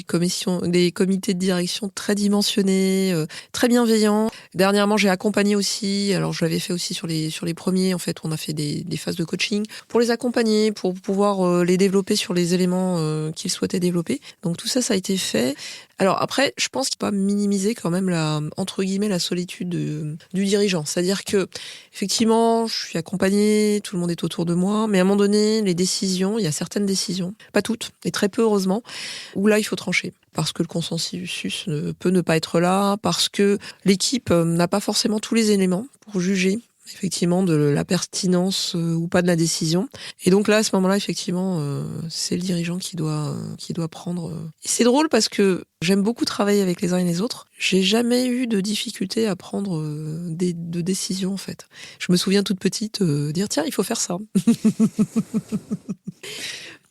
comités de direction très dimensionnés, très bienveillants. Dernièrement, j'ai accompagné aussi. Alors, je l'avais fait aussi sur les premiers. En fait, on a fait des phases de coaching pour les accompagner, pour pouvoir les développer sur les éléments qu'ils souhaitaient développer. Donc, tout ça, ça a été fait. Alors après, je pense qu'il ne faut pas minimiser quand même entre guillemets la solitude du dirigeant. C'est-à-dire que effectivement, je suis accompagnée, tout le monde est autour de moi, mais à un moment donné, il y a certaines décisions, pas toutes, et très peu heureusement, où là il faut trancher. Parce que le consensus peut ne pas être là, parce que l'équipe n'a pas forcément tous les éléments pour juger effectivement de la pertinence ou pas de la décision. Et donc là, à ce moment-là, effectivement, c'est le dirigeant qui doit prendre. Et c'est drôle parce que j'aime beaucoup travailler avec les uns et les autres. J'ai jamais eu de difficulté à prendre de décisions, en fait. Je me souviens toute petite dire tiens, il faut faire ça.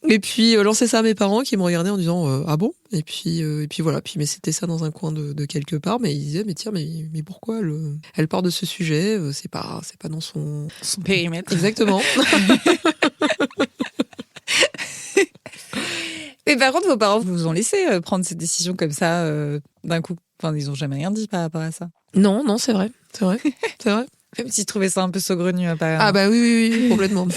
Et puis lancer ça à mes parents qui me regardaient en disant ah bon, et puis voilà, puis mais c'était ça dans un coin de quelque part, mais ils disaient mais tiens, mais pourquoi elle part de ce sujet, c'est pas dans son périmètre. Exactement. Mais par contre, vos parents vous ont laissé prendre cette décision comme ça d'un coup. Enfin, ils ont jamais rien dit par rapport à ça. Non, c'est vrai. Même s'ils trouvaient ça un peu saugrenu, apparemment. Ah bah oui, complètement.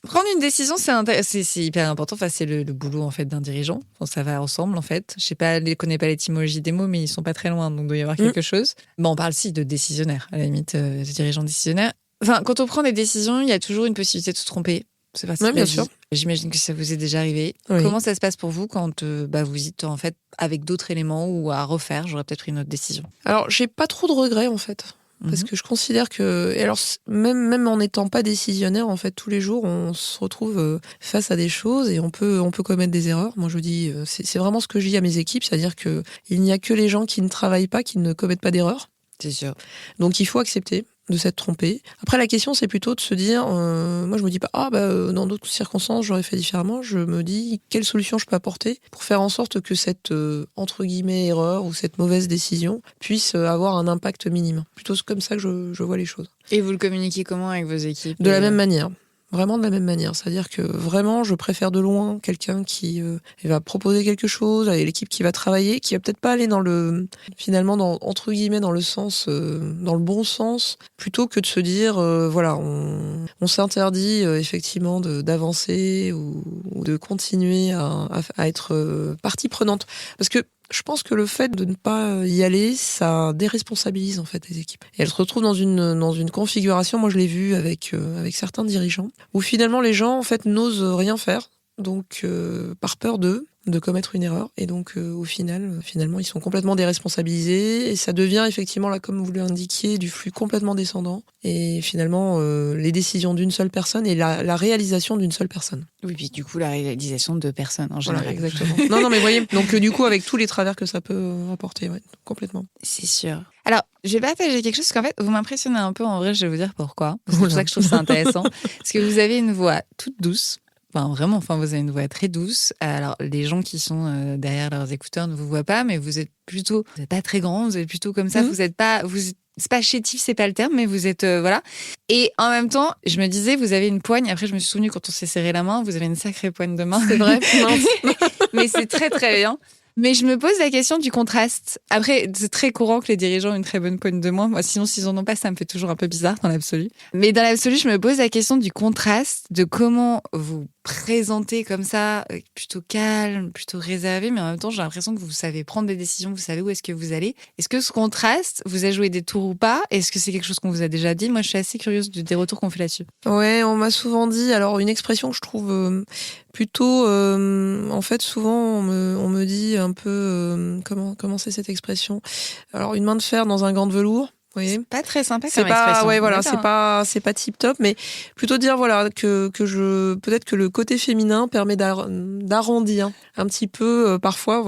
Prendre une décision, c'est hyper important. Enfin, c'est le boulot en fait d'un dirigeant. Enfin, ça va ensemble en fait. Je sais pas, je connais pas l'étymologie des mots, mais ils sont pas très loin, donc il doit y avoir quelque chose. Bon, on parle aussi de décisionnaire, à la limite, de dirigeant décisionnaire. Enfin, quand on prend des décisions, il y a toujours une possibilité de se tromper. C'est parti. Bien sûr. J'imagine que ça vous est déjà arrivé. Oui. Comment ça se passe pour vous quand vous dites en fait avec d'autres éléments ou à refaire, j'aurais peut-être pris une autre décision. Alors, j'ai pas trop de regrets en fait. Parce que je considère que, et alors même en n'étant pas décisionnaire, en fait, tous les jours, on se retrouve face à des choses et on peut commettre des erreurs. Moi, je dis, c'est vraiment ce que je dis à mes équipes, c'est-à-dire que il n'y a que les gens qui ne travaillent pas, qui ne commettent pas d'erreurs. C'est sûr. Donc, il faut accepter de s'être trompé. Après, la question, c'est plutôt de se dire, moi, je me dis pas, dans d'autres circonstances, j'aurais fait différemment. Je me dis, quelle solution je peux apporter pour faire en sorte que cette, entre guillemets, erreur ou cette mauvaise décision puisse avoir un impact minime. Plutôt comme ça que je vois les choses. Et vous le communiquez comment avec vos équipes ? De la même manière. Vraiment de la même manière. C'est-à-dire que vraiment, je préfère de loin quelqu'un qui va proposer quelque chose, avec l'équipe qui va travailler, qui va peut-être pas aller entre guillemets, dans le sens, dans le bon sens, plutôt que de se dire, on s'interdit effectivement d'avancer ou de continuer à être partie prenante. Parce que je pense que le fait de ne pas y aller, ça déresponsabilise en fait les équipes. Et elles se retrouvent dans une configuration, moi je l'ai vu avec certains dirigeants, où finalement les gens en fait n'osent rien faire, donc par peur de commettre une erreur, et donc finalement ils sont complètement déresponsabilisés, et ça devient effectivement, là comme vous l'indiquiez, du flux complètement descendant, et finalement les décisions d'une seule personne et la réalisation d'une seule personne. Oui, puis du coup la réalisation de personnes en général. Voilà, exactement. non mais voyez, donc du coup avec tous les travers que ça peut apporter, ouais, complètement. C'est sûr. Alors, je vais partager quelque chose qu'en fait, vous m'impressionnez un peu, en vrai, je vais vous dire pourquoi. C'est pour ça que je trouve ça intéressant. Parce que vous avez une voix toute douce. Enfin, vraiment, vous avez une voix très douce. Alors, les gens qui sont derrière leurs écouteurs ne vous voient pas, mais vous êtes pas très grand, vous êtes plutôt comme ça. C'est pas chétif, c'est pas le terme, mais vous êtes, voilà. Et en même temps, je me disais, vous avez une poigne. Après, je me suis souvenue quand on s'est serré la main, vous avez une sacrée poigne de main. C'est vrai. Mais c'est très, très bien. Mais je me pose la question du contraste. Après, c'est très courant que les dirigeants aient une très bonne poigne de main. Moi, sinon, s'ils en ont pas, ça me fait toujours un peu bizarre dans l'absolu. Mais dans l'absolu, je me pose la question du contraste, de comment vous présentez comme ça, plutôt calme, plutôt réservé, mais en même temps, j'ai l'impression que vous savez prendre des décisions, vous savez où est-ce que vous allez. Est-ce que ce contraste vous a joué des tours ou pas ? Est-ce que c'est quelque chose qu'on vous a déjà dit ? Moi, je suis assez curieuse des retours qu'on fait là-dessus. Ouais, on m'a souvent dit, alors une expression que je trouve plutôt, en fait, souvent, on me dit un peu, comment c'est cette expression ? Alors, une main de fer dans un gant de velours. Oui. C'est pas très sympa comme expression. Ouais, voilà, c'est pas tip top, mais plutôt dire voilà que peut-être que le côté féminin permet d'arrondir un petit peu parfois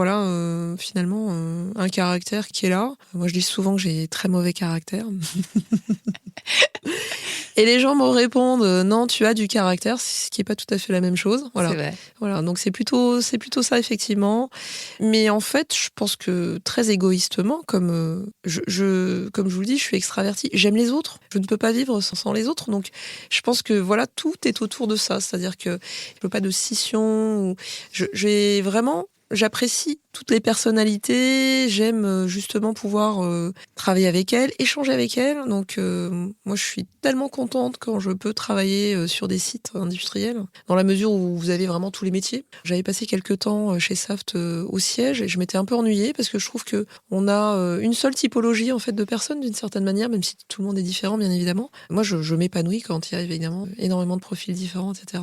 finalement un caractère qui est là. Moi je dis souvent que j'ai très mauvais caractère. Et les gens me répondent non, tu as du caractère, ce qui est pas tout à fait la même chose. Voilà. C'est vrai. Voilà, donc c'est plutôt ça effectivement. Mais en fait, je pense que très égoïstement, comme comme je vous le dis, je suis extravertie. J'aime les autres. Je ne peux pas vivre sans les autres. Donc, je pense que voilà, tout est autour de ça. C'est-à-dire que je veux pas de scission. J'ai vraiment. J'apprécie toutes les personnalités, j'aime justement pouvoir travailler avec elles, échanger avec elles. Donc moi je suis tellement contente quand je peux travailler sur des sites industriels, dans la mesure où vous avez vraiment tous les métiers. J'avais passé quelques temps chez Saft au siège et je m'étais un peu ennuyée parce que je trouve que on a une seule typologie en fait de personnes d'une certaine manière, même si tout le monde est différent bien évidemment. Moi je m'épanouis quand il y a évidemment énormément de profils différents, etc.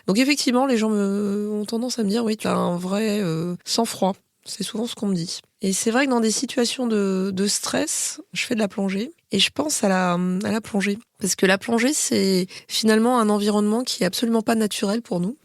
Donc effectivement les gens ont tendance à me dire oui tu as un vrai sang-froid. C'est souvent ce qu'on me dit. Et c'est vrai que dans des situations de stress, je fais de la plongée et je pense à la plongée. Parce que la plongée, c'est finalement un environnement qui est absolument pas naturel pour nous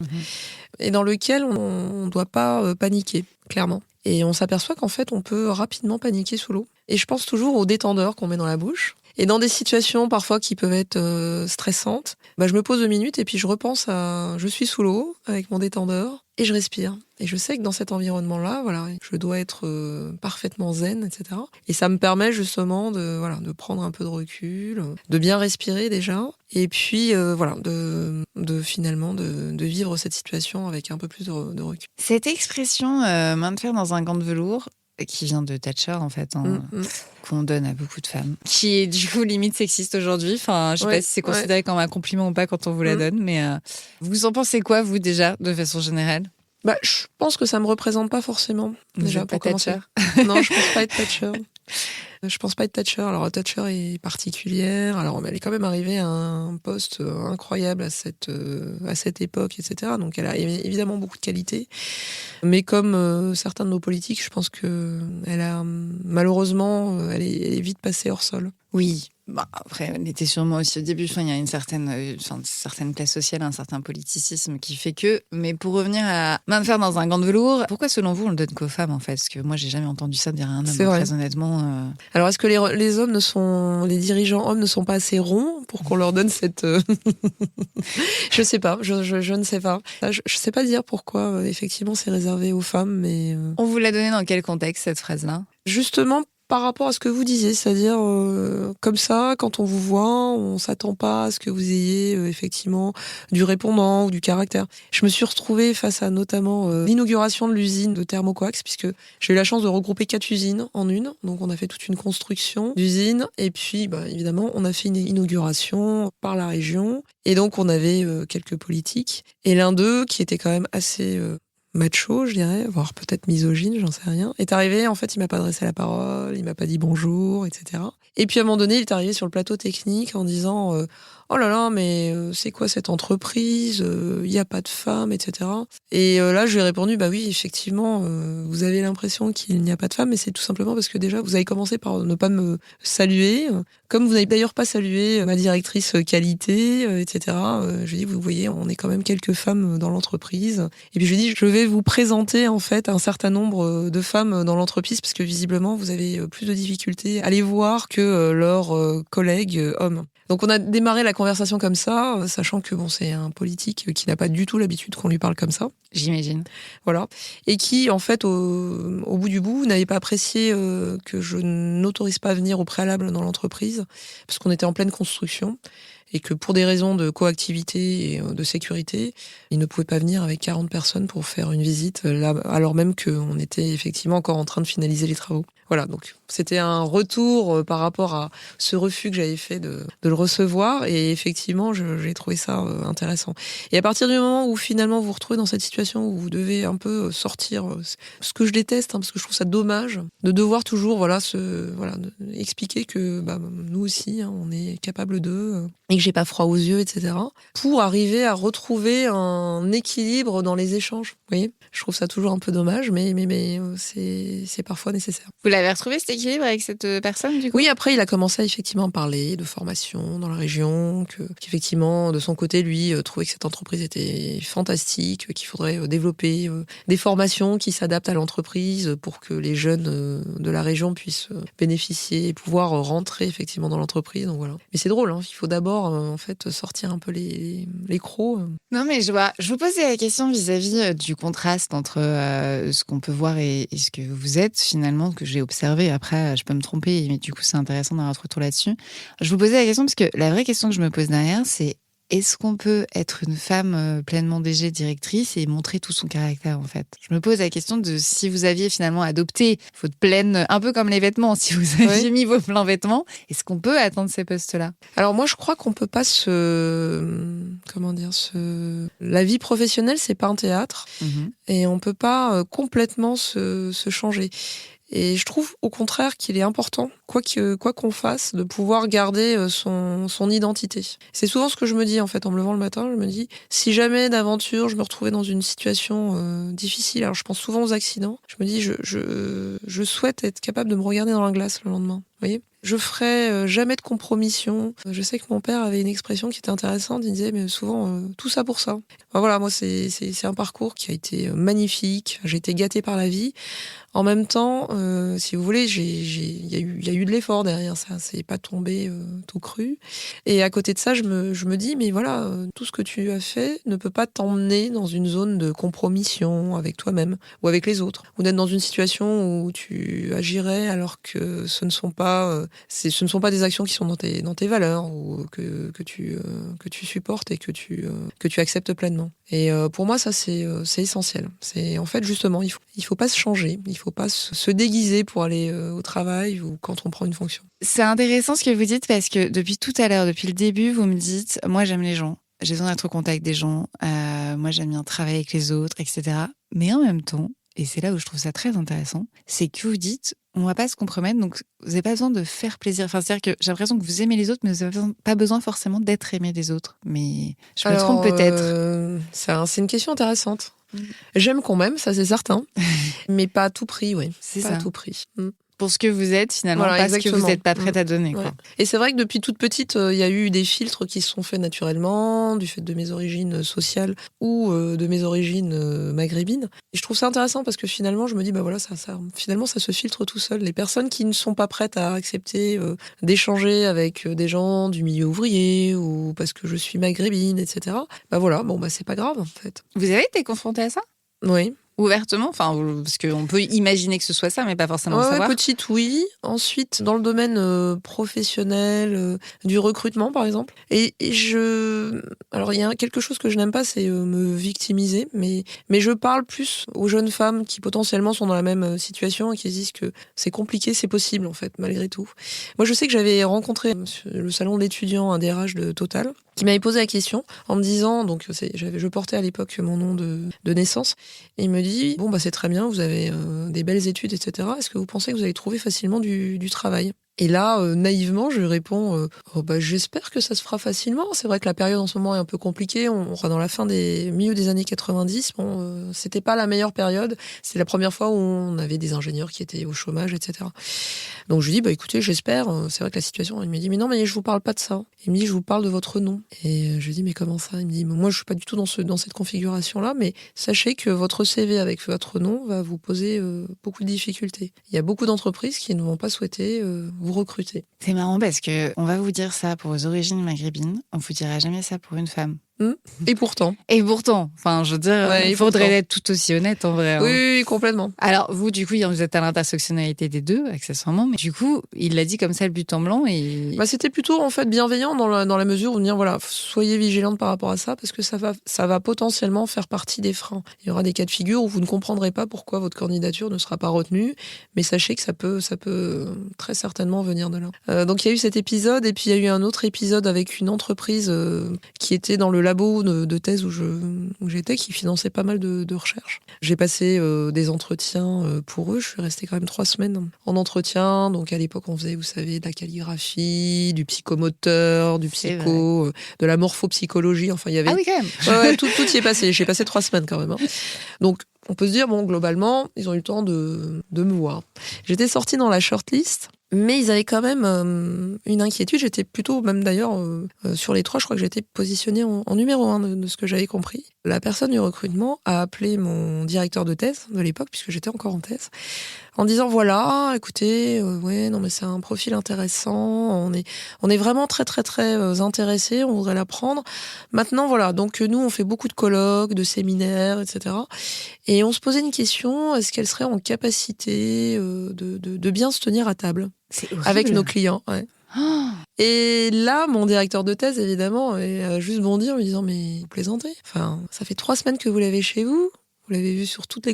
et dans lequel on ne doit pas paniquer, clairement. Et on s'aperçoit qu'en fait, on peut rapidement paniquer sous l'eau. Et je pense toujours aux détendeurs qu'on met dans la bouche. Et dans des situations parfois qui peuvent être stressantes, je me pose 2 minutes et puis je repense à je suis sous l'eau avec mon détendeur et je respire. Et je sais que dans cet environnement-là, voilà, je dois être parfaitement zen, etc. Et ça me permet justement de prendre un peu de recul, de bien respirer déjà, et puis finalement de vivre cette situation avec un peu plus de recul. Cette expression main de fer dans un gant de velours, qui vient de Thatcher en fait, qu'on donne à beaucoup de femmes, qui est du coup limite sexiste aujourd'hui. Enfin, je sais pas si c'est considéré comme un compliment ou pas quand on vous la donne, mais vous en pensez quoi vous déjà de façon générale? Je pense que ça me représente pas forcément. Déjà pour commencer. Non, je pense pas être Thatcher. Je pense pas être Thatcher. Alors Thatcher est particulière. Alors elle est quand même arrivée à un poste incroyable à cette époque, etc. Donc elle a évidemment beaucoup de qualités. Mais comme certains de nos politiques, je pense que elle a malheureusement, elle est vite passée hors sol. Oui. Après, elle était sûrement aussi au début. Enfin, il y a une certaine classe sociale, un certain politicisme qui fait que. Mais pour revenir à main de fer dans un gant de velours, pourquoi selon vous on le donne qu'aux femmes en fait? Parce que moi j'ai jamais entendu ça dire à un homme. C'est vrai. Très honnêtement. Alors est-ce que les dirigeants hommes ne sont pas assez ronds pour qu'on leur donne cette Je sais pas. Je ne sais pas. Je sais pas dire pourquoi effectivement c'est réservé aux femmes, mais. On vous l'a donné dans quel contexte cette phrase-là? Justement. Par rapport à ce que vous disiez, c'est-à-dire comme ça, quand on vous voit, on s'attend pas à ce que vous ayez effectivement du répondant ou du caractère. Je me suis retrouvée face à notamment l'inauguration de l'usine de Thermocoax, puisque j'ai eu la chance de regrouper 4 usines en une. Donc on a fait toute une construction d'usines et puis évidemment on a fait une inauguration par la région et donc on avait quelques politiques et l'un d'eux qui était quand même assez macho, je dirais, voire peut-être misogyne, j'en sais rien, est arrivé, en fait, il m'a pas adressé la parole, il m'a pas dit bonjour, etc. Et puis à un moment donné, il est arrivé sur le plateau technique en disant oh là là, mais c'est quoi cette entreprise? Il n'y a pas de femmes, etc. Et là, je lui ai répondu oui, effectivement, vous avez l'impression qu'il n'y a pas de femmes, mais c'est tout simplement parce que déjà, vous avez commencé par ne pas me saluer, comme vous n'avez d'ailleurs pas salué ma directrice qualité, etc. Je lui ai dit, vous voyez, on est quand même quelques femmes dans l'entreprise. Et puis je lui ai dit, je vais vous présenter en fait un certain nombre de femmes dans l'entreprise, parce que visiblement, vous avez plus de difficultés à les voir que leurs collègues hommes. Donc on a démarré la conversation comme ça, sachant que c'est un politique qui n'a pas du tout l'habitude qu'on lui parle comme ça. J'imagine. Voilà. Et qui, en fait, au bout du bout, n'avait pas apprécié que je n'autorise pas à venir au préalable dans l'entreprise, parce qu'on était en pleine construction, et que pour des raisons de coactivité et de sécurité, il ne pouvait pas venir avec 40 personnes pour faire une visite, là, alors même qu'on était effectivement encore en train de finaliser les travaux. Voilà, donc c'était un retour par rapport à ce refus que j'avais fait de le recevoir, et effectivement, j'ai trouvé ça intéressant. Et à partir du moment où finalement vous vous retrouvez dans cette situation où vous devez un peu sortir, ce que je déteste, parce que je trouve ça dommage, de devoir toujours expliquer que nous aussi, on est capable d'eux, et que j'ai pas froid aux yeux, etc., pour arriver à retrouver un équilibre dans les échanges. Vous voyez, je trouve ça toujours un peu dommage, mais c'est parfois nécessaire. Vous l'avez retrouvé cet équilibre avec cette personne du coup? Oui, après il a commencé à effectivement parler de formation dans la région, qu'effectivement de son côté lui trouvait que cette entreprise était fantastique, qu'il faudrait développer des formations qui s'adaptent à l'entreprise pour que les jeunes de la région puissent bénéficier et pouvoir rentrer effectivement dans l'entreprise. Donc voilà. Mais c'est drôle, il faut d'abord pouvoir en fait sortir un peu les crocs. Non, mais je vois. Je vous posais la question vis-à-vis du contraste entre ce qu'on peut voir et ce que vous êtes, finalement, que j'ai observé. Après, je peux me tromper, mais du coup, c'est intéressant d'avoir votre retour là-dessus. Je vous posais la question parce que la vraie question que je me pose derrière, c'est est-ce qu'on peut être une femme pleinement DG, directrice, et montrer tout son caractère, en fait? Je me pose la question de si vous aviez finalement adopté votre pleine, un peu comme les vêtements, si vous aviez mis vos pleins vêtements, est-ce qu'on peut atteindre ces postes-là? Alors moi, je crois qu'on peut pas la vie professionnelle, c'est pas un théâtre, et on peut pas complètement se changer. Et je trouve au contraire qu'il est important, quoi qu'on fasse, de pouvoir garder son identité. C'est souvent ce que je me dis en fait en me levant le matin. Je me dis, si jamais d'aventure je me retrouvais dans une situation difficile, alors je pense souvent aux accidents, je me dis, je souhaite être capable de me regarder dans la glace le lendemain. Vous voyez ? Je ferai jamais de compromission. Je sais que mon père avait une expression qui était intéressante. Il disait, mais souvent, tout ça pour ça. Enfin, voilà, moi, c'est un parcours qui a été magnifique. J'ai été gâtée par la vie. En même temps, si vous voulez, il y a eu de l'effort derrière ça. C'est pas tombé tout cru. Et à côté de ça, je me dis, mais voilà, tout ce que tu as fait ne peut pas t'emmener dans une zone de compromission avec toi-même ou avec les autres. Ou d'être dans une situation où tu agirais alors que ce ne sont pas des actions qui sont dans tes valeurs ou que tu supportes et que tu acceptes pleinement. Et pour moi, ça, c'est essentiel. C'est en fait, justement, il faut pas se changer. Il faut pas se déguiser pour aller au travail ou quand on prend une fonction. C'est intéressant ce que vous dites parce que depuis tout à l'heure, depuis le début, vous me dites, moi j'aime les gens, j'ai besoin d'être au contact des gens, moi j'aime bien travailler avec les autres, etc. Mais en même temps, et c'est là où je trouve ça très intéressant, c'est que vous dites, on va pas se compromettre, donc vous n'avez pas besoin de faire plaisir. Enfin, c'est-à-dire que j'ai l'impression que vous aimez les autres, mais vous n'avez pas besoin forcément d'être aimé des autres. Mais je me trompe peut-être. C'est une question intéressante. J'aime qu'on m'aime, ça c'est certain, mais pas à tout prix, oui. C'est pas ça. à tout prix. Pour ce que vous êtes, finalement, voilà, parce exactement. que vous n'êtes pas prête à donner. Ouais. Quoi. Et c'est vrai que depuis toute petite, il y a eu des filtres qui se sont faits naturellement, du fait de mes origines sociales ou de mes origines maghrébines. Et je trouve ça intéressant parce que finalement, je me dis, bah voilà, finalement, ça se filtre tout seul. Les personnes qui ne sont pas prêtes à accepter d'échanger avec des gens du milieu ouvrier ou parce que je suis maghrébine, etc. Bah voilà, c'est pas grave en fait. Vous avez été confrontée à ça ? Oui. Ouvertement, enfin, parce qu'on peut imaginer que ce soit ça, mais pas forcément le savoir. Petite, oui. Ensuite, dans le domaine professionnel, du recrutement, par exemple. Alors, il y a quelque chose que je n'aime pas, c'est me victimiser, mais je parle plus aux jeunes femmes qui potentiellement sont dans la même situation et qui disent que c'est compliqué, c'est possible, en fait, malgré tout. Moi, je sais que j'avais rencontré sur le salon de l'étudiant un DRH de Total, qui m'avait posé la question en me disant, donc je portais à l'époque mon nom de naissance, et il me dit, bon c'est très bien, vous avez des belles études, etc. Est-ce que vous pensez que vous allez trouver facilement du travail ? Et là, naïvement, je lui réponds j'espère que ça se fera facilement. C'est vrai que la période en ce moment est un peu compliquée. On sera dans la milieu des années 90. C'était pas la meilleure période. C'était la première fois où on avait des ingénieurs qui étaient au chômage, etc. Donc je lui dis, écoutez, j'espère. C'est vrai que la situation, il me dit, mais non, mais je vous parle pas de ça. Il me dit, je vous parle de votre nom. Et je lui dis, mais comment ça ? Il me dit, moi, je suis pas du tout dans cette configuration-là, mais sachez que votre CV avec votre nom va vous poser beaucoup de difficultés. Il y a beaucoup d'entreprises qui ne vont pas souhaiter vous recruter. C'est marrant parce que on va vous dire ça pour vos origines maghrébines, on vous dira jamais ça pour une femme. Et pourtant, enfin, je veux dire, il faudrait être tout aussi honnête en vrai. Oui, complètement. Alors, vous, du coup, vous êtes à l'intersectionnalité des deux, accessoirement, mais du coup, il l'a dit comme ça, le but en blanc, et... C'était plutôt, en fait, bienveillant dans la mesure où dire, voilà, soyez vigilante par rapport à ça, parce que ça va potentiellement faire partie des freins. Il y aura des cas de figure où vous ne comprendrez pas pourquoi votre candidature ne sera pas retenue, mais sachez que ça peut très certainement venir de là. Donc, il y a eu cet épisode, et puis il y a eu un autre épisode avec une entreprise qui était dans le labo de thèse où j'étais, qui finançait pas mal de recherches. J'ai passé des entretiens pour eux. Je suis restée quand même 3 semaines en entretien. Donc à l'époque, on faisait, vous savez, de la calligraphie, du psychomoteur, du psycho, de la morphopsychologie. Enfin, il y avait... Ah oui, quand même. Ouais, tout y est passé. J'ai passé 3 semaines quand même. Hein. Donc, on peut se dire, globalement, ils ont eu le temps de me voir. J'étais sortie dans la shortlist Mais ils avaient quand même une inquiétude. J'étais plutôt, même d'ailleurs, sur les 3, je crois que j'étais positionnée en numéro 1 de ce que j'avais compris. La personne du recrutement a appelé mon directeur de thèse de l'époque, puisque j'étais encore en thèse, en disant voilà, écoutez, ouais, non mais c'est un profil intéressant, on est vraiment très très très intéressés, on voudrait l'apprendre. Maintenant voilà, donc nous on fait beaucoup de colloques, de séminaires, etc. Et on se posait une question, est-ce qu'elle serait en capacité de bien se tenir à table C'est horrible. avec nos clients, ouais. Oh, Et là, mon directeur de thèse, évidemment, a juste bondi en me disant mais vous plaisantez. Enfin, ça fait 3 semaines que vous l'avez chez vous. Vous l'avez vue sous toutes les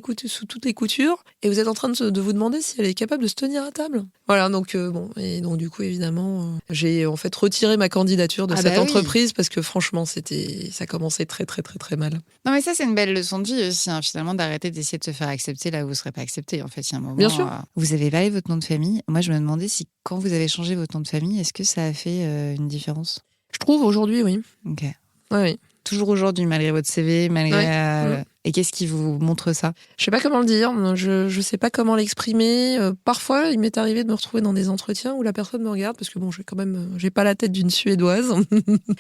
coutures, et vous êtes en train de vous demander si elle est capable de se tenir à table. Voilà, donc bon, et donc du coup évidemment, j'ai en fait retiré ma candidature de cette entreprise parce que franchement, ça commençait très très très très mal. Non, mais ça, c'est une belle leçon de vie aussi, hein, finalement, d'arrêter d'essayer de se faire accepter là où vous ne serez pas accepté. En fait, il y a un moment. Bien sûr. Vous avez parlé de votre nom de famille. Moi, je me demandais si, quand vous avez changé votre nom de famille, est-ce que ça a fait une différence? Je trouve aujourd'hui, oui. Ok. Oui. Toujours aujourd'hui, malgré votre CV, malgré. Ouais. Et qu'est-ce qui vous montre ça? Je sais pas comment le dire, je sais pas comment l'exprimer. Parfois, il m'est arrivé de me retrouver dans des entretiens où la personne me regarde parce que bon, j'ai pas la tête d'une Suédoise,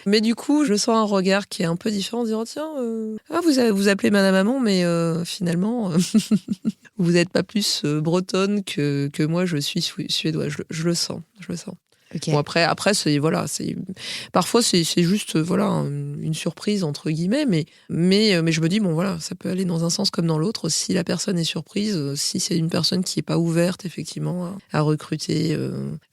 mais du coup, je sens un regard qui est un peu différent, en disant tiens, vous appelez Madame Hamon, mais finalement, vous n'êtes pas plus bretonne que moi, je suis suédoise. Je le sens. Okay. Bon, après parfois c'est juste une surprise entre guillemets, mais je me dis bon voilà, ça peut aller dans un sens comme dans l'autre. Si la personne est surprise, si c'est une personne qui est pas ouverte effectivement à recruter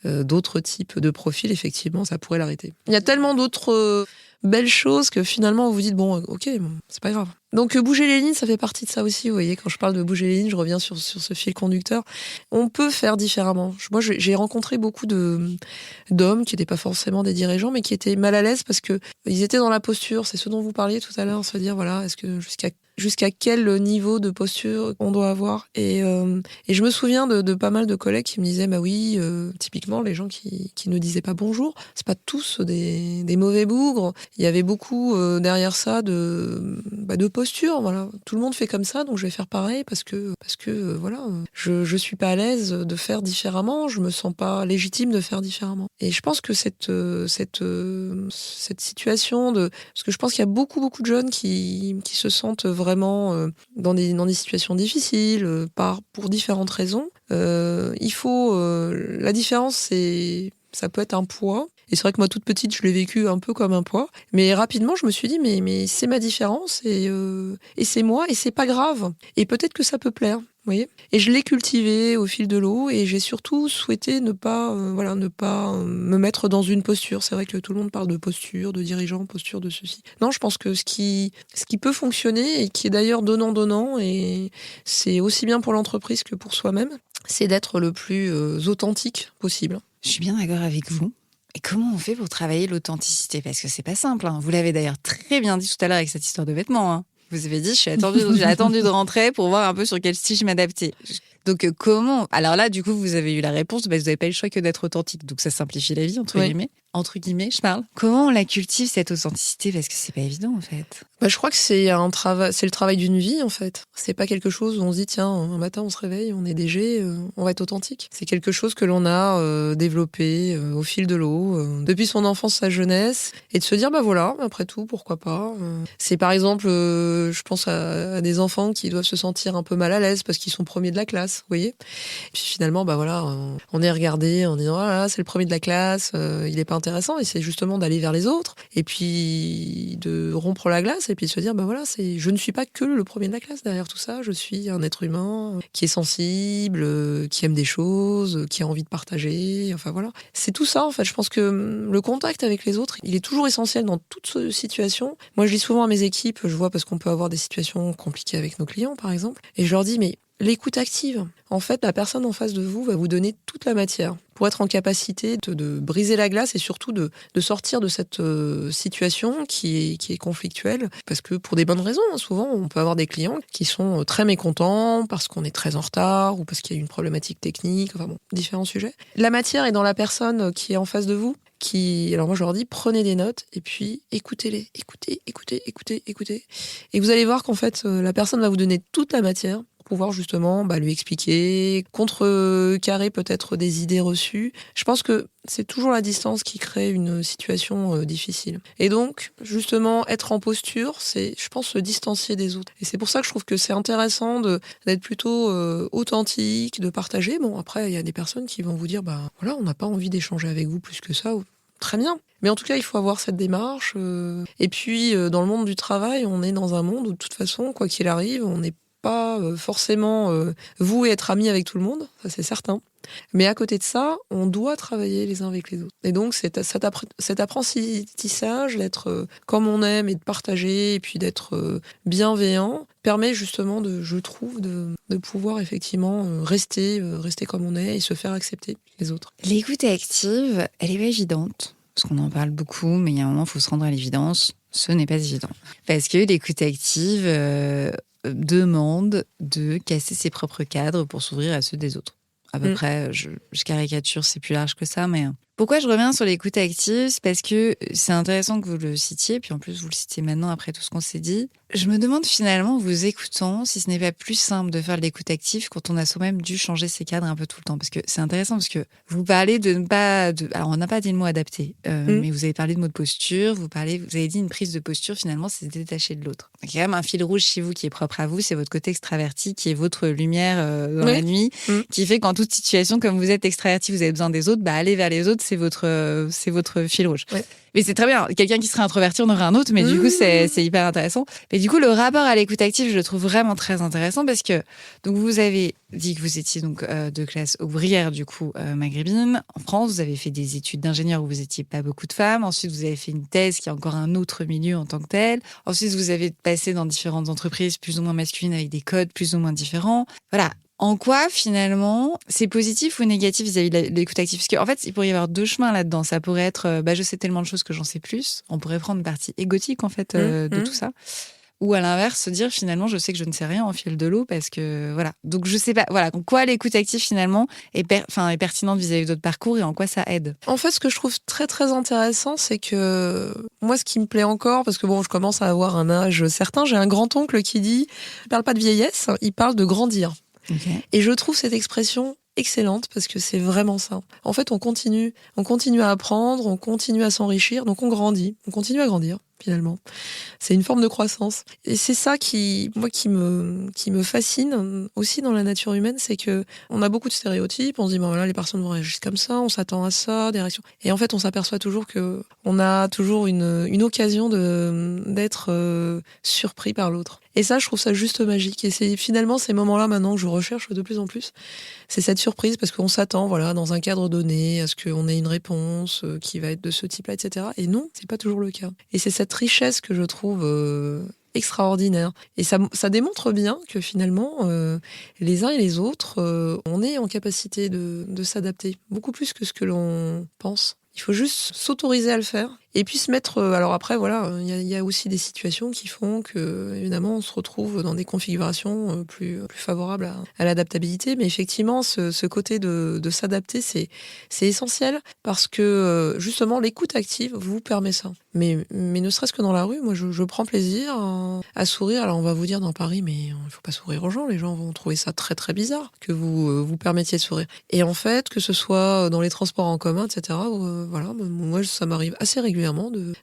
d'autres types de profils, effectivement ça pourrait l'arrêter. Il y a tellement d'autres belles choses que finalement vous vous dites bon ok, c'est pas grave. Donc bouger les lignes, ça fait partie de ça aussi. Vous voyez, quand je parle de bouger les lignes, je reviens sur ce fil conducteur. On peut faire différemment. Moi, j'ai rencontré beaucoup d'hommes qui n'étaient pas forcément des dirigeants, mais qui étaient mal à l'aise parce que ils étaient dans la posture. C'est ce dont vous parliez tout à l'heure, se dire voilà, est-ce que jusqu'à quel niveau de posture on doit avoir. Et je me souviens de pas mal de collègues qui me disaient bah oui, typiquement les gens qui ne disaient pas bonjour, c'est pas tous des mauvais bougres. Il y avait beaucoup derrière ça de posture, voilà. Tout le monde fait comme ça, donc je vais faire pareil parce que voilà, je suis pas à l'aise de faire différemment, je me sens pas légitime de faire différemment. Et je pense que cette situation parce que je pense qu'il y a beaucoup de jeunes qui se sentent vraiment dans des situations difficiles pour différentes raisons. Il faut la différence, ça peut être un poids. Et c'est vrai que moi, toute petite, je l'ai vécu un peu comme un poids. Mais rapidement, je me suis dit, mais c'est ma différence et c'est moi et c'est pas grave. Et peut-être que ça peut plaire, vous voyez. Et je l'ai cultivé au fil de l'eau et j'ai surtout souhaité ne pas me mettre dans une posture. C'est vrai que tout le monde parle de posture, de dirigeant, posture de ceci. Non, je pense que ce qui peut fonctionner et qui est d'ailleurs donnant, et c'est aussi bien pour l'entreprise que pour soi-même, c'est d'être le plus authentique possible. Je suis bien d'accord avec vous. Et comment on fait pour travailler l'authenticité? Parce que c'est pas simple. Hein. Vous l'avez d'ailleurs très bien dit tout à l'heure avec cette histoire de vêtements. Hein. Vous avez dit, j'ai attendu de rentrer pour voir un peu sur quel style je m'adaptais. Donc comment? Alors là, du coup, vous avez eu la réponse. Bah, vous n'avez pas eu le choix que d'être authentique. Donc ça simplifie la vie, entre guillemets. Entre guillemets, je parle. Comment on la cultive, cette authenticité? Parce que c'est pas évident, en fait. Bah, je crois que c'est le travail d'une vie, en fait. C'est pas quelque chose où on se dit, tiens, un matin, on se réveille, on est DG, on va être authentique. C'est quelque chose que l'on a développé au fil de l'eau, depuis son enfance, sa jeunesse, et de se dire, bah voilà, après tout, pourquoi pas. C'est par exemple, je pense à des enfants qui doivent se sentir un peu mal à l'aise parce qu'ils sont premiers de la classe, vous voyez. Et puis finalement, bah voilà, on est regardé en disant, voilà, c'est le premier de la classe, il est pas intéressant, et c'est justement d'aller vers les autres, et puis de rompre la glace, et puis de se dire, bah voilà, je ne suis pas que le premier de la classe derrière tout ça, je suis un être humain qui est sensible, qui aime des choses, qui a envie de partager, enfin voilà. C'est tout ça, en fait. Je pense que le contact avec les autres, il est toujours essentiel dans toute situation. Moi, je dis souvent à mes équipes, je vois parce qu'on peut avoir des situations compliquées avec nos clients, par exemple, et je leur dis, mais l'écoute active. En fait, la personne en face de vous va vous donner toute la matière pour être en capacité de briser la glace et surtout de sortir de cette situation qui est conflictuelle. Parce que pour des bonnes raisons, souvent, on peut avoir des clients qui sont très mécontents parce qu'on est très en retard ou parce qu'il y a une problématique technique, enfin bon, différents sujets. La matière est dans la personne qui est en face de vous. Alors moi je leur dis, prenez des notes et puis écoutez-les, écoutez. Et vous allez voir qu'en fait la personne va vous donner toute la matière pouvoir justement lui expliquer, contrecarrer peut-être des idées reçues. Je pense que c'est toujours la distance qui crée une situation difficile. Et donc, justement, être en posture, c'est, je pense, se distancier des autres. Et c'est pour ça que je trouve que c'est intéressant d'être plutôt authentique, de partager. Bon, après, il y a des personnes qui vont vous dire, voilà, on n'a pas envie d'échanger avec vous plus que ça. Très bien. Mais en tout cas, il faut avoir cette démarche. Et puis, dans le monde du travail, on est dans un monde où, de toute façon, quoi qu'il arrive, on n'est pas forcément voué être amis avec tout le monde, ça c'est certain. Mais à côté de ça, on doit travailler les uns avec les autres. Et donc, cet apprentissage d'être comme on aime et de partager et puis d'être bienveillant permet justement, je trouve, de pouvoir effectivement rester comme on est et se faire accepter les autres. L'écoute active, elle est pas évidente, parce qu'on en parle beaucoup, mais il y a un moment, il faut se rendre à l'évidence, ce n'est pas évident. Parce que l'écoute active demande de casser ses propres cadres pour s'ouvrir à ceux des autres. À peu près, je caricature, c'est plus large que ça, mais... Pourquoi je reviens sur l'écoute active ? C'est parce que c'est intéressant que vous le citiez, puis en plus vous le citez maintenant après tout ce qu'on s'est dit. Je me demande finalement, en vous écoutant, si ce n'est pas plus simple de faire de l'écoute active quand on a soi-même dû changer ses cadres un peu tout le temps. Parce que c'est intéressant, parce que vous parlez de ne pas... Alors on n'a pas dit le mot adapter, mais vous avez parlé de mot de posture, vous avez dit une prise de posture, finalement c'est se détacher de l'autre. Il y a quand même un fil rouge chez vous qui est propre à vous, c'est votre côté extraverti, qui est votre lumière dans la nuit, qui fait qu'en toute situation, comme vous êtes extraverti, vous avez besoin des autres, aller vers les autres, c'est votre fil rouge. Ouais. Mais c'est très bien. Quelqu'un qui serait introverti, on aurait un autre, mais du coup, c'est hyper intéressant. Mais du coup, le rapport à l'écoute active, je le trouve vraiment très intéressant parce que, donc, vous avez dit que vous étiez donc de classe ouvrière, du coup, maghrébine. En France, vous avez fait des études d'ingénieur où vous étiez pas beaucoup de femmes. Ensuite, vous avez fait une thèse qui est encore un autre milieu en tant que tel. Ensuite, vous avez passé dans différentes entreprises plus ou moins masculines avec des codes plus ou moins différents. Voilà. En quoi, finalement, c'est positif ou négatif vis-à-vis de l'écoute active ? Parce qu'en fait, il pourrait y avoir deux chemins là-dedans. Ça pourrait être, je sais tellement de choses que j'en sais plus. On pourrait prendre une partie égotique, en fait, de tout ça. Ou à l'inverse, se dire, finalement, je sais que je ne sais rien en fil de l'eau parce que, voilà. Donc, je sais pas, voilà. En quoi l'écoute active, finalement, est pertinente vis-à-vis d'autres parcours et en quoi ça aide ? En fait, ce que je trouve très, très intéressant, c'est que moi, ce qui me plaît encore, parce que bon, je commence à avoir un âge certain, j'ai un grand-oncle qui dit, il parle pas de vieillesse, il parle de grandir. Okay. Et je trouve cette expression excellente parce que c'est vraiment ça. En fait, on continue à apprendre, on continue à s'enrichir, donc on grandit, on continue à grandir finalement. C'est une forme de croissance. Et c'est ça qui me fascine aussi dans la nature humaine, c'est que on a beaucoup de stéréotypes, on se dit voilà, les personnes vont réagir comme ça, on s'attend à ça, des réactions. Et en fait, on s'aperçoit toujours que on a toujours une occasion d'être surpris par l'autre. Et ça, je trouve ça juste magique. Et c'est finalement ces moments-là maintenant que je recherche de plus en plus. C'est cette surprise parce qu'on s'attend, voilà, dans un cadre donné, à ce qu'on ait une réponse qui va être de ce type-là, etc. Et non, c'est pas toujours le cas. Et c'est cette richesse que je trouve extraordinaire. Et ça démontre bien que finalement, les uns et les autres, on est en capacité de s'adapter beaucoup plus que ce que l'on pense. Il faut juste s'autoriser à le faire. Et puis se mettre... alors après, voilà, il y a aussi des situations qui font que, évidemment, on se retrouve dans des configurations plus favorables à l'adaptabilité. Mais effectivement, ce côté de s'adapter, c'est essentiel parce que, justement, l'écoute active vous permet ça. Mais ne serait-ce que dans la rue, moi, je prends plaisir à sourire. Alors, on va vous dire dans Paris, mais il ne faut pas sourire aux gens. Les gens vont trouver ça très, très bizarre que vous permettiez de sourire. Et en fait, que ce soit dans les transports en commun, etc., voilà, moi, ça m'arrive assez régulièrement